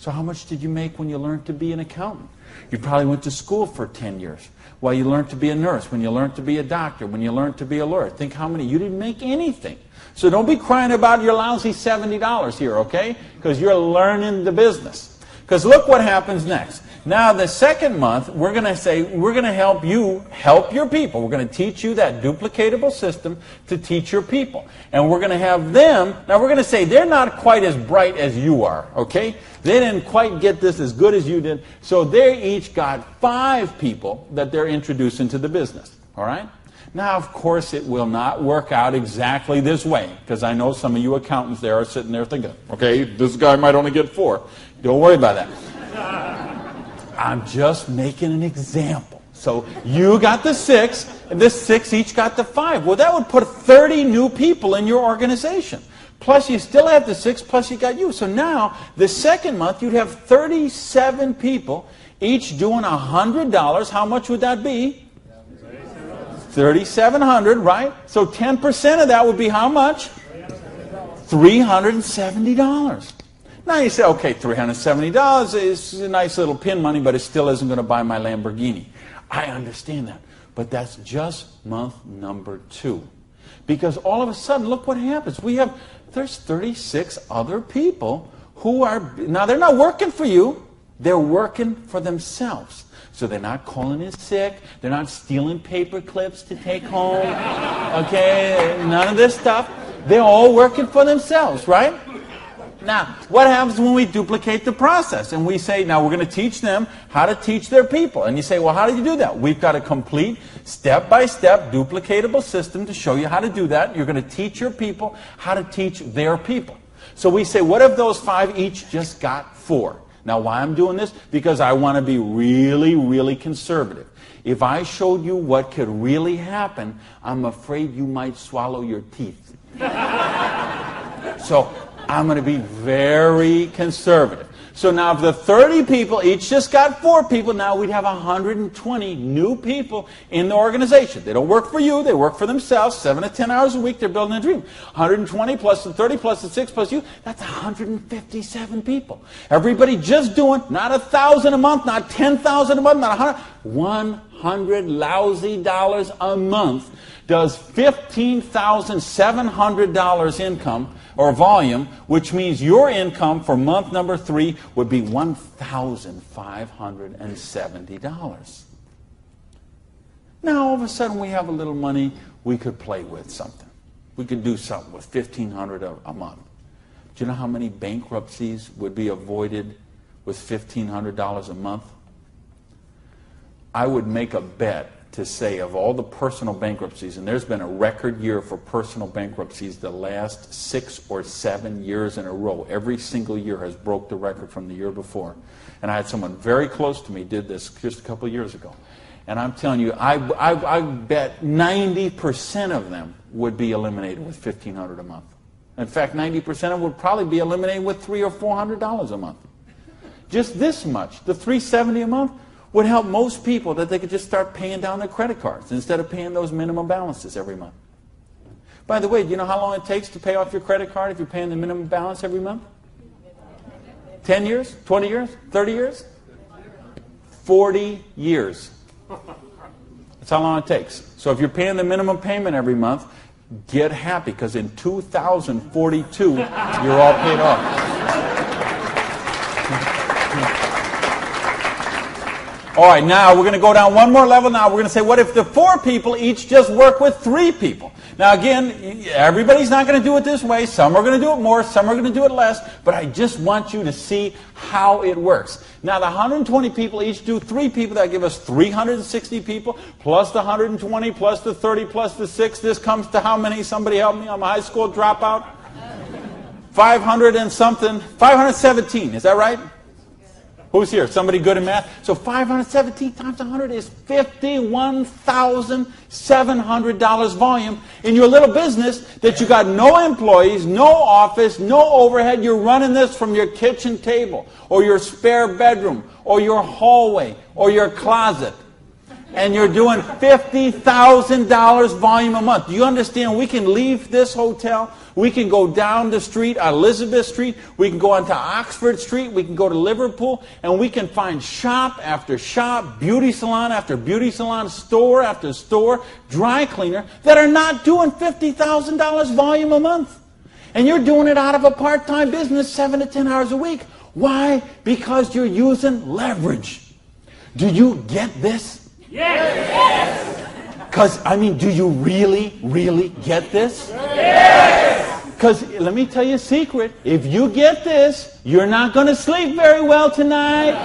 So how much did you make when you learned to be an accountant? You probably went to school for 10 years. Well, you learned to be a nurse, when you learned to be a doctor, when you learned to be a lawyer. Think how many. You didn't make anything. So don't be crying about your lousy $70 here, okay? Because you're learning the business. Because look what happens next. Now, the second month, we're going to say, we're going to help you help your people. We're going to teach you that duplicatable system to teach your people. And we're going to have them, now we're going to say they're not quite as bright as you are, okay? They didn't quite get this as good as you did. So they each got 5 people that they're introducing to the business, all right? Now, of course, it will not work out exactly this way, because I know some of you accountants there are sitting there thinking, okay, this guy might only get 4. Don't worry about that. I'm just making an example. So you got the 6, and this 6 each got the 5. Well, that would put 30 new people in your organization. Plus, you still have the 6, plus you got you. So now, the second month, you'd have 37 people, each doing $100. How much would that be? $3,700, right? So 10% of that would be how much? $370. Now you say, okay, $370 is a nice little pin money, but it still isn't going to buy my Lamborghini. I understand that. But that's just month number 2. Because all of a sudden, look what happens. There's 36 other people who are, now they're not working for you, they're working for themselves. So they're not calling in sick, they're not stealing paper clips to take home, okay, none of this stuff. They're all working for themselves, right? Now, what happens when we duplicate the process? And we say, now we're going to teach them how to teach their people. And you say, well, how do you do that? We've got a complete step-by-step duplicatable system to show you how to do that. You're going to teach your people how to teach their people. So we say, what if those 5 each just got 4? Now, why I'm doing this? Because I want to be really, really conservative. If I showed you what could really happen, I'm afraid you might swallow your teeth. So I'm going to be very conservative. So now if the 30 people each just got 4 people, now we'd have 120 new people in the organization. They don't work for you, they work for themselves, 7 to 10 hours a week, they're building a dream. 120 plus the 30 plus the 6 plus you, that's 157 people. Everybody just doing, not $1,000 a month, not $10,000 a month, not 100 lousy dollars a month does $15,700 income or volume, which means your income for month number 3 would be $1,570. Now, all of a sudden, we have a little money we could play with something. We could do something with $1,500 a month. Do you know how many bankruptcies would be avoided with $1,500 a month? I would make a bet to say of all the personal bankruptcies, and there's been a record year for personal bankruptcies the last 6 or 7 years in a row. Every single year has broke the record from the year before. And I had someone very close to me did this just a couple of years ago. And I'm telling you, I bet 90% of them would be eliminated with $1,500 a month. In fact, 90% of them would probably be eliminated with $300 or $400 a month. Just this much, the $370 a month, would help most people that they could just start paying down their credit cards instead of paying those minimum balances every month. By the way, do you know how long it takes to pay off your credit card if you're paying the minimum balance every month? 10 years? 20 years? 30 years? 40 years. That's how long it takes. So if you're paying the minimum payment every month, get happy, because in 2042, you're all paid off. All right, now we're going to go down one more level. Now we're going to say, what if the 4 people each just work with 3 people? Now again, everybody's not going to do it this way. Some are going to do it more, some are going to do it less. But I just want you to see how it works. Now the 120 people each do 3 people. That give us 360 people, plus the 120, plus the 30, plus the 6. This comes to how many? Somebody help me. I'm a high school dropout. 500 and something. 517, is that right? Who's here? Somebody good in math? So 517 times 100 is $51,700 volume in your little business that you got no employees, no office, no overhead. You're running this from your kitchen table or your spare bedroom or your hallway or your closet. and you're doing $50,000 volume a month. Do you understand? We can leave this hotel. We can go down the street, Elizabeth Street. We can go onto Oxford Street. We can go to Liverpool. And we can find shop after shop, beauty salon after beauty salon, store after store, dry cleaner that are not doing $50,000 volume a month. And you're doing it out of a part-time business 7 to 10 hours a week. Why? Because you're using leverage. Do you get this? Yes! Because, do you really, really get this? Yes! Because, let me tell you a secret. If you get this, you're not going to sleep very well tonight.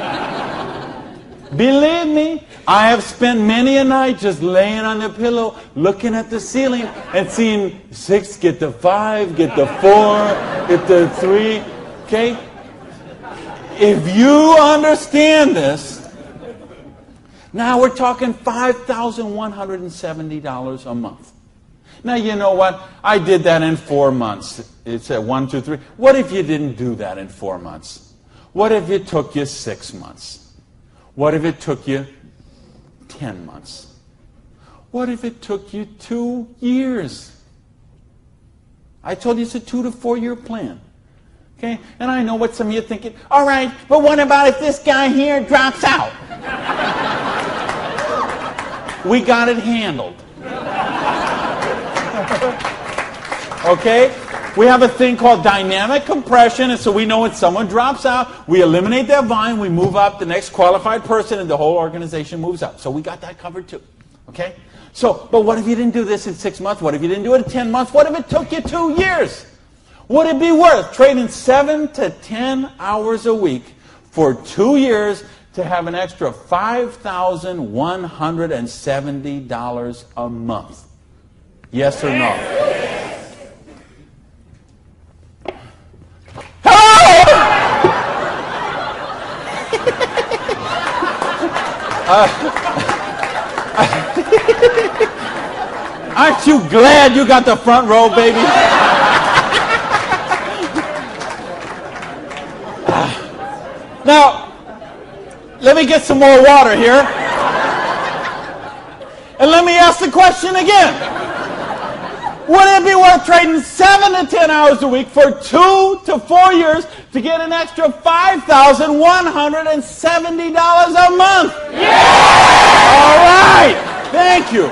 Believe me, I have spent many a night just laying on the pillow, looking at the ceiling, and seeing 6 get to 5, get to 4, get to 3. Okay? If you understand this, now we're talking $5,170 a month. Now, you know what? I did that in 4 months. It's at 1, 2, 3. What if you didn't do that in 4 months? What if it took you 6 months? What if it took you 10 months? What if it took you 2 years? I told you it's a 2 to 4 year plan. Okay? And I know what some of you are thinking. All right, but what about if this guy here drops out? We got it handled. Okay? We have a thing called dynamic compression, and so we know when someone drops out, we eliminate their volume, we move up the next qualified person, and the whole organization moves up. So we got that covered too. Okay? So, but what if you didn't do this in 6 months? What if you didn't do it in 10 months? What if it took you 2 years? Would it be worth trading 7 to 10 hours a week for 2 years to have an extra $5,170 a month? Yes or no? Aren't you glad you got the front row, baby? Now, let me get some more water here. And let me ask the question again. Would it be worth trading 7 to 10 hours a week for 2 to 4 years to get an extra $5,170 a month? Yeah! All right. Thank you.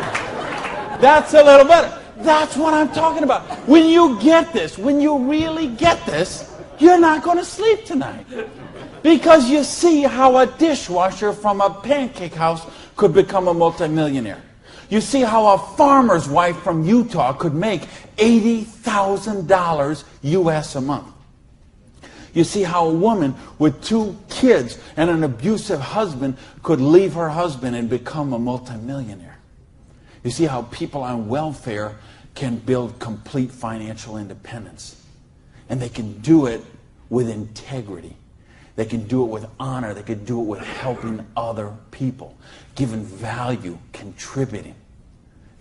That's a little better. That's what I'm talking about. When you get this, when you really get this, you're not going to sleep tonight. Because you see how a dishwasher from a pancake house could become a multimillionaire. You see how a farmer's wife from Utah could make $80,000 US a month. You see how a woman with 2 kids and an abusive husband could leave her husband and become a multimillionaire. You see how people on welfare can build complete financial independence. And they can do it with integrity. They can do it with honor. They can do it with helping other people, giving value, contributing.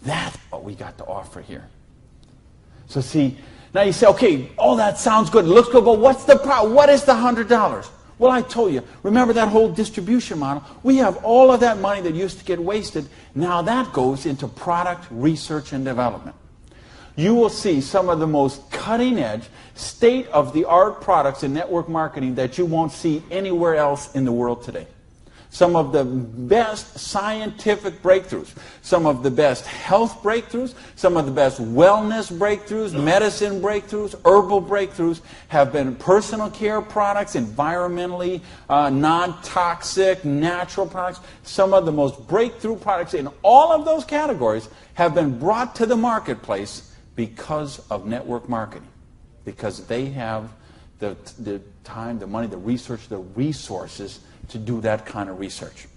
That's what we got to offer here. So see, now you say, okay, all that sounds good, looks good, but what's the problem? What is the $100? Well, I told you, remember that whole distribution model? We have all of that money that used to get wasted. Now that goes into product research and development. You will see some of the most cutting-edge, state-of-the-art products in network marketing that you won't see anywhere else in the world today. Some of the best scientific breakthroughs, some of the best health breakthroughs, some of the best wellness breakthroughs, medicine breakthroughs, herbal breakthroughs have been personal care products, environmentally non-toxic, natural products. Some of the most breakthrough products in all of those categories have been brought to the marketplace because of network marketing, because they have the time, the money, the research, the resources to do that kind of research.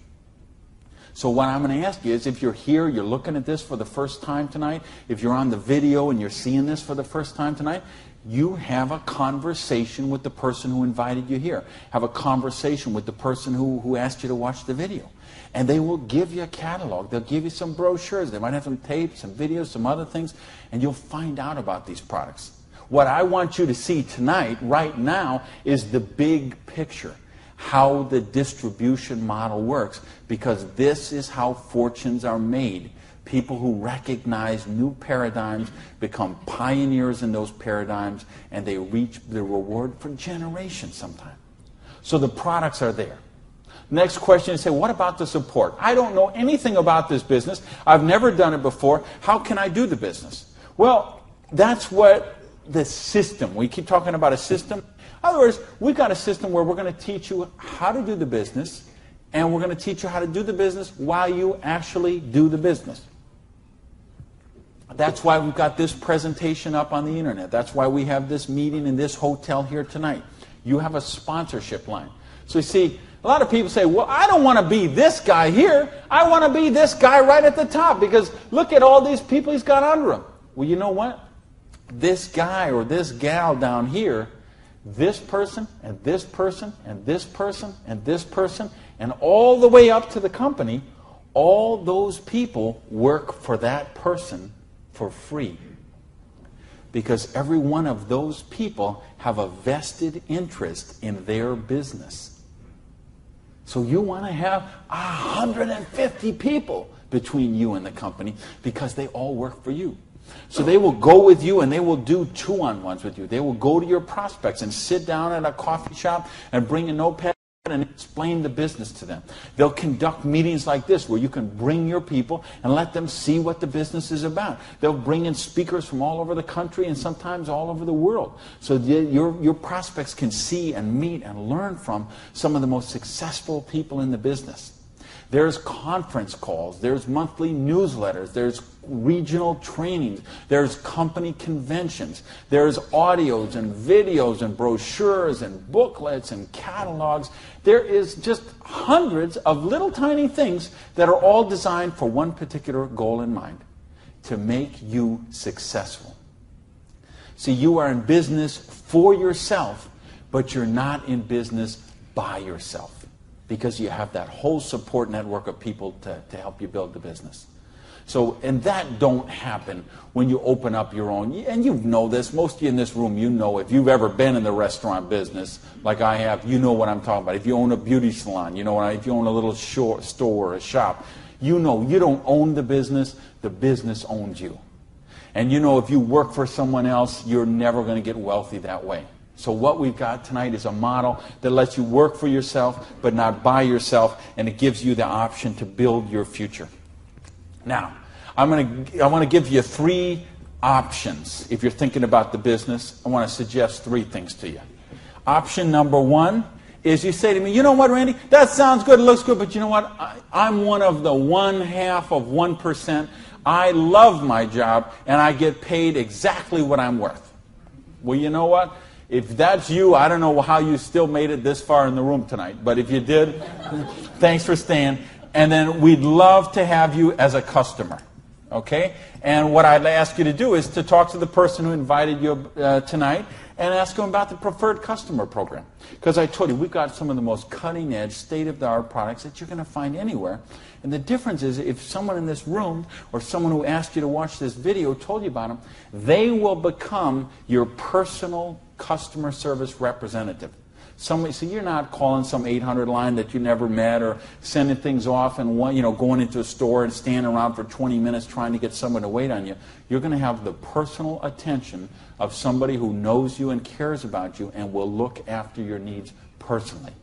So what I'm going to ask you is, if you're here, you're looking at this for the first time tonight, if you're on the video and you're seeing this for the first time tonight, you have a conversation with the person who invited you here. Have a conversation with the person who asked you to watch the video. And they will give you a catalog. They'll give you some brochures. They might have some tapes, some videos, some other things, and you'll find out about these products. What I want you to see tonight, right now, is the big picture. how the distribution model works, because this is how fortunes are made. People who recognize new paradigms become pioneers in those paradigms, and they reach the reward for generations sometimes. So the products are there. Next question is, say, what about the support? I don't know anything about this business. I've never done it before. How can I do the business? Well, that's what the system, we keep talking about a system. In other words, we've got a system where we're going to teach you how to do the business, and we're going to teach you how to do the business while you actually do the business. That's why we've got this presentation up on the internet. That's why we have this meeting in this hotel here tonight. You have a sponsorship line. So you see, a lot of people say, well, I don't want to be this guy here. I want to be this guy right at the top, because look at all these people he's got under him. Well, you know what? This guy or this gal down here, this person and this person and this person and this person, and all the way up to the company, all those people work for that person for free. Because every one of those people have a vested interest in their business. So you want to have 150 people between you and the company, because they all work for you. So they will go with you and they will do two-on-ones with you. They will go to your prospects and sit down at a coffee shop and bring a notepad and explain the business to them. They'll conduct meetings like this where you can bring your people and let them see what the business is about. They'll bring in speakers from all over the country and sometimes all over the world, so your prospects can see and meet and learn from some of the most successful people in the business. There's conference calls, there's monthly newsletters, there's regional trainings, there's company conventions, there's audios and videos and brochures and booklets and catalogs. There is just hundreds of little tiny things that are all designed for one particular goal in mind: to make you successful. See, you are in business for yourself, but you're not in business by yourself, because you have that whole support network of people to help you build the business. So, and that don't happen when you open up your own. And you know this, most of you in this room, you know, if you've ever been in the restaurant business, like I have, you know what I'm talking about. If you own a beauty salon, you know, if you own a little store or a shop, you know you don't own the business owns you. And you know, if you work for someone else, you're never going to get wealthy that way. So what we've got tonight is a model that lets you work for yourself, but not by yourself, and it gives you the option to build your future. Now, I want to give you 3 options. If you're thinking about the business, I want to suggest 3 things to you. Option number 1 is you say to me, you know what, Randy, that sounds good, it looks good, but you know what, I'm one of the 1/2%. I love my job, and I get paid exactly what I'm worth. Well, you know what? If that's you, I don't know how you still made it this far in the room tonight. But if you did, thanks for staying. And then we'd love to have you as a customer. Okay? And what I'd ask you to do is to talk to the person who invited you tonight and ask them about the preferred customer program. Because I told you, we've got some of the most cutting-edge, state-of-the-art products that you're going to find anywhere. And the difference is, if someone in this room or someone who asked you to watch this video told you about them, they will become your personal customer service representative. So you're not calling some 800 line that you never met, or sending things off and going into a store and standing around for 20 minutes trying to get someone to wait on you. You're going to have the personal attention of somebody who knows you and cares about you and will look after your needs personally.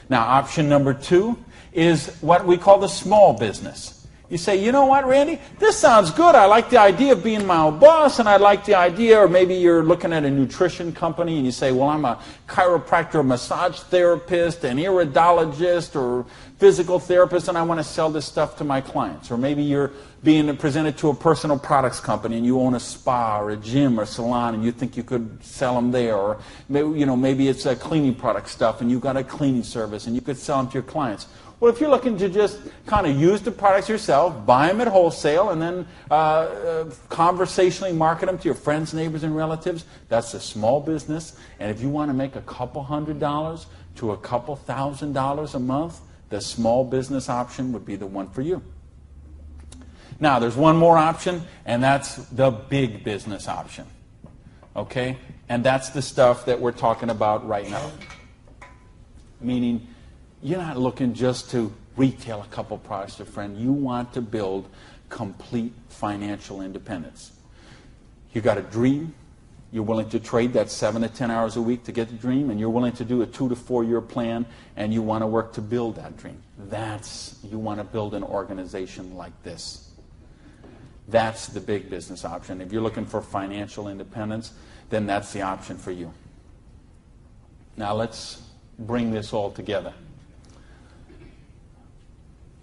Now, option number 2 is what we call the small business. You say, you know what, Randy, this sounds good. I like the idea of being my own boss, and I like the idea, or maybe you're looking at a nutrition company and you say, well, I'm a chiropractor, a massage therapist, an iridologist, or physical therapist, and I want to sell this stuff to my clients. Or maybe you're being presented to a personal products company and you own a spa or a gym or salon and you think you could sell them there. Or maybe it's a cleaning product stuff and you've got a cleaning service and you could sell them to your clients. Well, if you're looking to just kind of use the products yourself, buy them at wholesale, and then conversationally market them to your friends, neighbors, and relatives, that's a small business. And if you want to make a couple $100 to a couple $1,000 a month, the small business option would be the one for you. Now, there's one more option, and that's the big business option. Okay? And that's the stuff that we're talking about right now. Meaning, you're not looking just to retail a couple products to a friend. You want to build complete financial independence. You got a dream. You're willing to trade that 7 to 10 hours a week to get the dream, and you're willing to do a 2 to 4 year plan, and you want to work to build that dream. You want to build an organization like this. That's the big business option. If you're looking for financial independence, then that's the option for you. Now let's bring this all together.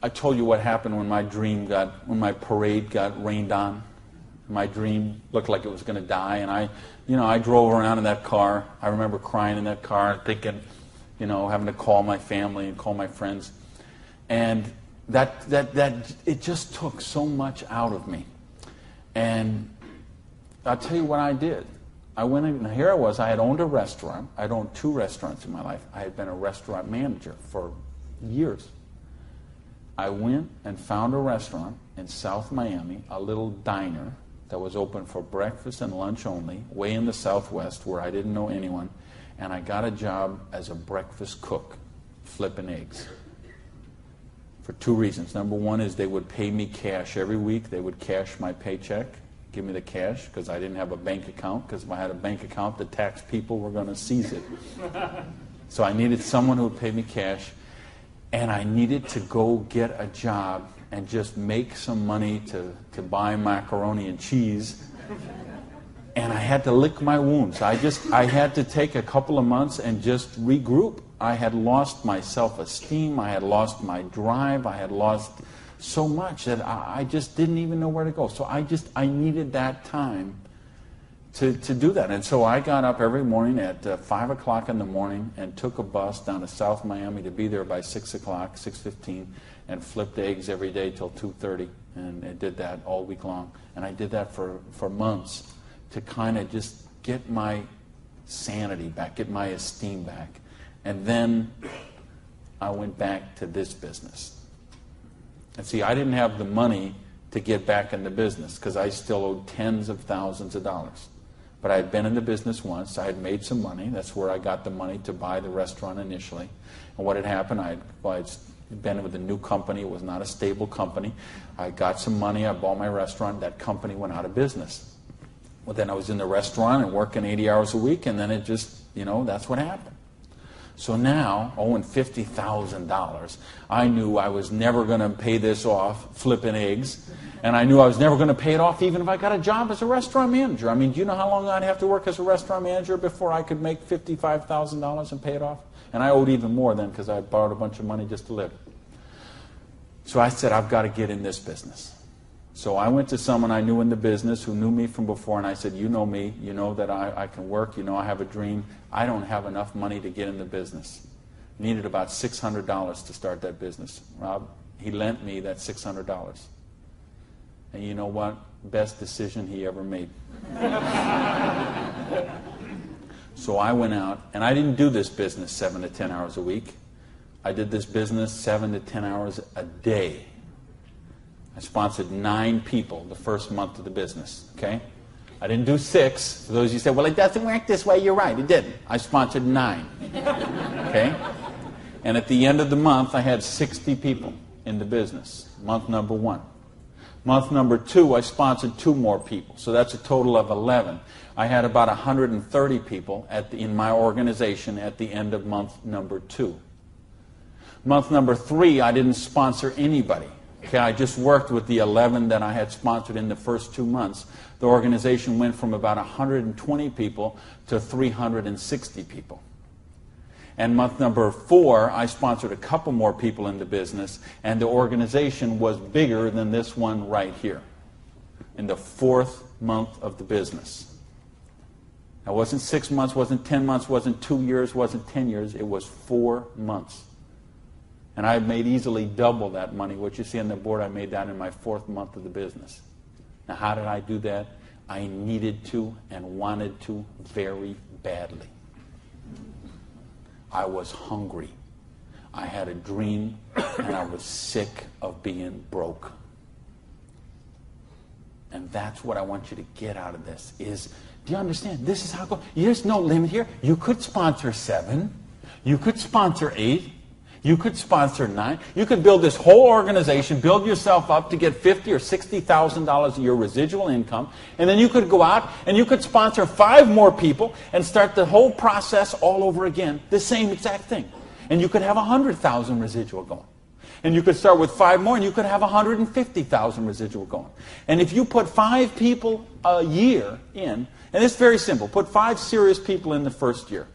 I told you what happened when when my parade got rained on. My dream looked like it was going to die, and I drove around in that car. I remember crying in that car, thinking, having to call my family and call my friends, and that it just took so much out of me. And I'll tell you what I did. I went in, and here I was. I had owned a restaurant. I'd owned 2 restaurants in my life. I had been a restaurant manager for years. I went and found a restaurant in South Miami, a little diner that was open for breakfast and lunch only, way in the Southwest where I didn't know anyone, and I got a job as a breakfast cook, flipping eggs. For 2 reasons. Number one is they would pay me cash every week. They would cash my paycheck, give me the cash, because I didn't have a bank account, because if I had a bank account, the tax people were going to seize it. So I needed someone who would pay me cash, and I needed to go get a job and just make some money to buy macaroni and cheese. And I had to lick my wounds. I had to take a couple of months and just regroup. I had lost my self-esteem. I had lost my drive. I had lost so much that I just didn't even know where to go. So I needed that time to do that. And so I got up every morning at 5 o'clock in the morning and took a bus down to South Miami to be there by 6 o'clock, 6:15, and flipped eggs every day till 2:30. And I did that all week long. And I did that for months to kind of just get my sanity back, get my esteem back. And then I went back to this business. And see, I didn't have the money to get back in the business because I still owed tens of thousands of dollars. But I had been in the business once. I had made some money. That's where I got the money to buy the restaurant initially. And what had happened, I'd been with a new company. It was not a stable company. I got some money. I bought my restaurant. That company went out of business. Well, then I was in the restaurant and working 80 hours a week, and then it just, that's what happened. So now, owing $50,000, I knew I was never going to pay this off flipping eggs, and I knew I was never going to pay it off even if I got a job as a restaurant manager. I mean, do you know how long I'd have to work as a restaurant manager before I could make $55,000 and pay it off? And I owed even more then because I borrowed a bunch of money just to live. So I said, I've got to get in this business. So I went to someone I knew in the business who knew me from before, and I said, you know me, you know that I can work, you know I have a dream. I don't have enough money to get in the business. Needed about $600 to start that business. Rob, he lent me that $600. And you know what? Best decision he ever made. So I went out, and I didn't do this business 7 to 10 hours a week. I did this business 7 to 10 hours a day. I sponsored 9 people the first month of the business, okay? I didn't do 6. For those of you who say, well, it doesn't work this way, you're right. It didn't. I sponsored 9, okay? And at the end of the month, I had 60 people in the business, month number 1. Month number 2, I sponsored 2 more people, so that's a total of 11. I had about 130 people in my organization at the end of month number 2. Month number 3, I didn't sponsor anybody. Okay, I just worked with the 11 that I had sponsored in the first 2 months. The organization went from about 120 people to 360 people. And month number 4, I sponsored a couple more people in the business, and the organization was bigger than this one right here in the 4th month of the business. Now, it wasn't 6 months, wasn't 10 months, wasn't 2 years, wasn't 10 years. It was 4 months. And I made easily double that money. What you see on the board, I made that in my 4th month of the business. Now, how did I do that? I needed to and wanted to very badly. I was hungry. I had a dream, and I was sick of being broke. And that's what I want you to get out of this is, do you understand? This is how it goes. There's no limit here. You could sponsor 7. You could sponsor 8. You could sponsor 9. You could build this whole organization, build yourself up to get $50,000 or $60,000 a year residual income, and then you could go out and you could sponsor 5 more people and start the whole process all over again, the same exact thing. And you could have 100,000 residual going. And you could start with 5 more and you could have 150,000 residual going. And if you put 5 people a year in, and it's very simple, put 5 serious people in the first year,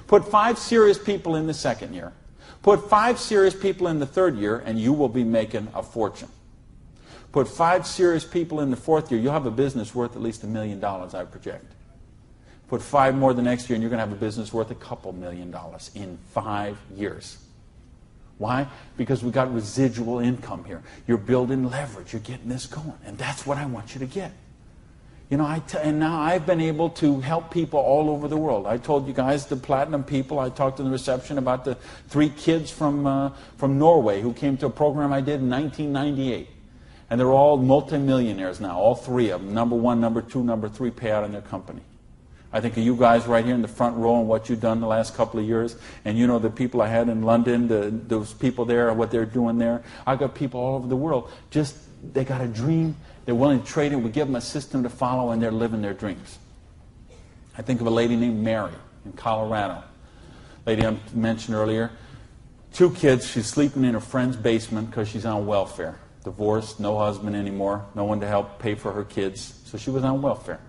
put 5 serious people in the second year, put 5 serious people in the third year, and you will be making a fortune. Put 5 serious people in the fourth year, you'll have a business worth at least $1 million, I project. Put 5 more the next year, and you're going to have a business worth a couple $1 million in 5 years. Why? Because we got residual income here. You're building leverage. You're getting this going. And that's what I want you to get. You know, and now I've been able to help people all over the world. I told you guys, the platinum people, I talked in the reception about the 3 kids from Norway who came to a program I did in 1998. And they're all multimillionaires now, all 3 of them. Number 1, number 2, number 3 pay out in their company. I think of you guys right here in the front row and what you've done the last couple of years. And you know the people I had in London, those people there, what they're doing there. I've got people all over the world. Just, they got a dream. They're willing to trade it. We give them a system to follow, and they're living their dreams. I think of a lady named Mary in Colorado. Lady I mentioned earlier. 2 kids. She's sleeping in her friend's basement because she's on welfare. Divorced, no husband anymore, no one to help pay for her kids. So she was on welfare.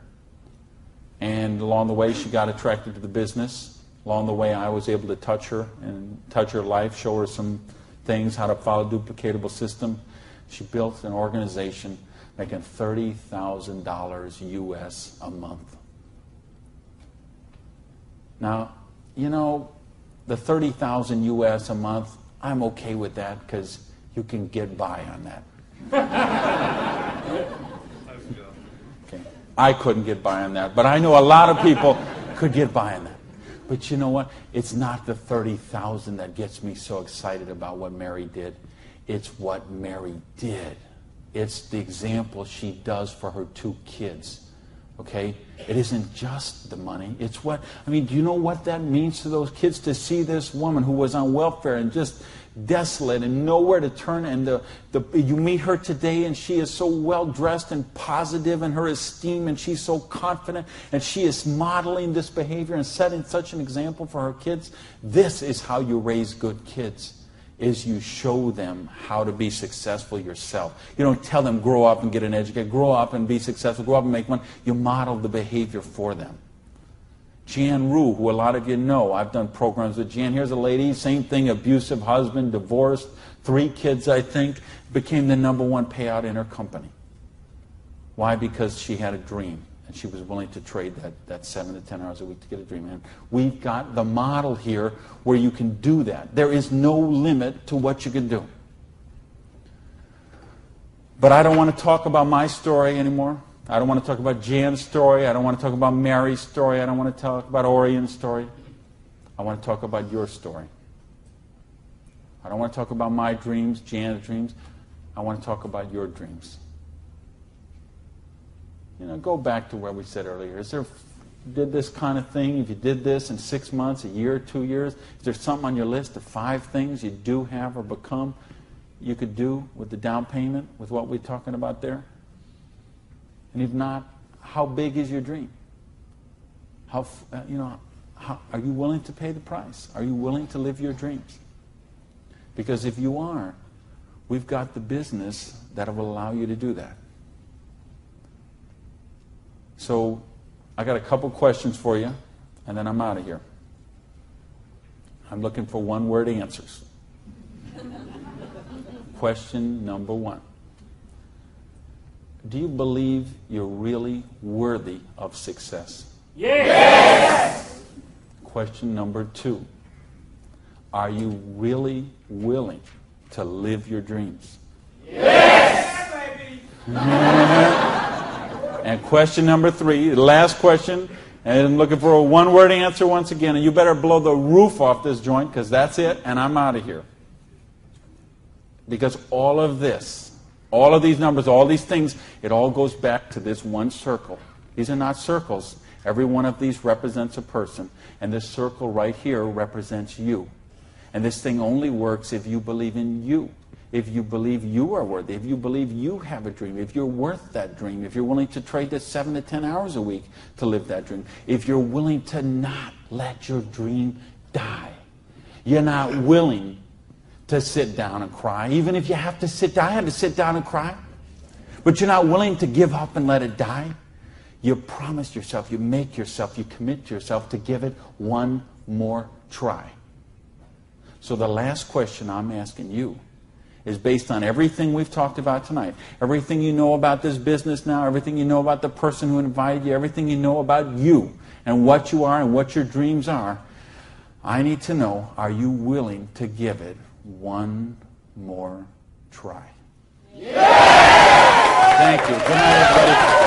And along the way, she got attracted to the business. Along the way, I was able to touch her and touch her life, show her some things, how to follow a duplicatable system. She built an organization making $30,000 US a month. Now, you know, the $30,000 US a month, I'm okay with that because you can get by on that. Okay. I couldn't get by on that, but I know a lot of people could get by on that. But you know what? It's not the $30,000 that gets me so excited about what Mary did. It's what Mary did. It's the example she does for her 2 kids. Okay? It isn't just the money. It's what, I mean, do you know what that means to those kids to see this woman who was on welfare and just desolate and nowhere to turn, and you meet her today and she is so well dressed and positive in her esteem, and she's so confident, and she is modeling this behavior and setting such an example for her kids. This is how you raise good kids, is you show them how to be successful yourself. You don't tell them grow up and get an education, grow up and be successful, grow up and make money. You model the behavior for them. Jan Rue, who a lot of you know, I've done programs with Jan. Here's a lady, same thing, abusive husband, divorced, 3 kids, I think, became the #1 payout in her company. Why? Because she had a dream, and she was willing to trade that 7 to 10 hours a week to get a dream. And we've got the model here where you can do that. There is no limit to what you can do. But I don't want to talk about my story anymore. I don't want to talk about Jan's story. I don't want to talk about Mary's story. I don't want to talk about Orion's story. I want to talk about your story. I don't want to talk about my dreams, Jan's dreams. I want to talk about your dreams. You know, go back to where we said earlier. Is there, did this kind of thing, if you did this in 6 months, a year, 2 years, is there something on your list of 5 things you do have or become you could do with the down payment, with what we're talking about there? And if not, how big is your dream? How are you willing to pay the price? Are you willing to live your dreams? Because if you are, we've got the business that will allow you to do that. So I got a couple questions for you, and then I'm out of here. I'm looking for 1-word answers. Question number 1. Do you believe you're really worthy of success? Yes! Question number 2. Are you really willing to live your dreams? Yes! Baby! And question number 3, the last question, and I'm looking for a 1-word answer once again, and you better blow the roof off this joint, because that's it, and I'm out of here. Because all of this, all of these numbers, all these things, it all goes back to this one circle. These are not circles. Every one of these represents a person, and this circle right here represents you. And this thing only works if you believe in you. If you believe you are worthy, if you believe you have a dream, if you're worth that dream, if you're willing to trade the 7 to 10 hours a week to live that dream, if you're willing to not let your dream die. You're not willing to sit down and cry, even if you have to sit down. I had to sit down and cry. But you're not willing to give up and let it die. You promise yourself, you make yourself, you commit yourself to give it one more try. So the last question I'm asking you is based on everything we've talked about tonight, everything you know about this business now, everything you know about the person who invited you, everything you know about you and what you are and what your dreams are. I need to know, are you willing to give it one more try? Yeah! Thank you. Good night, everybody.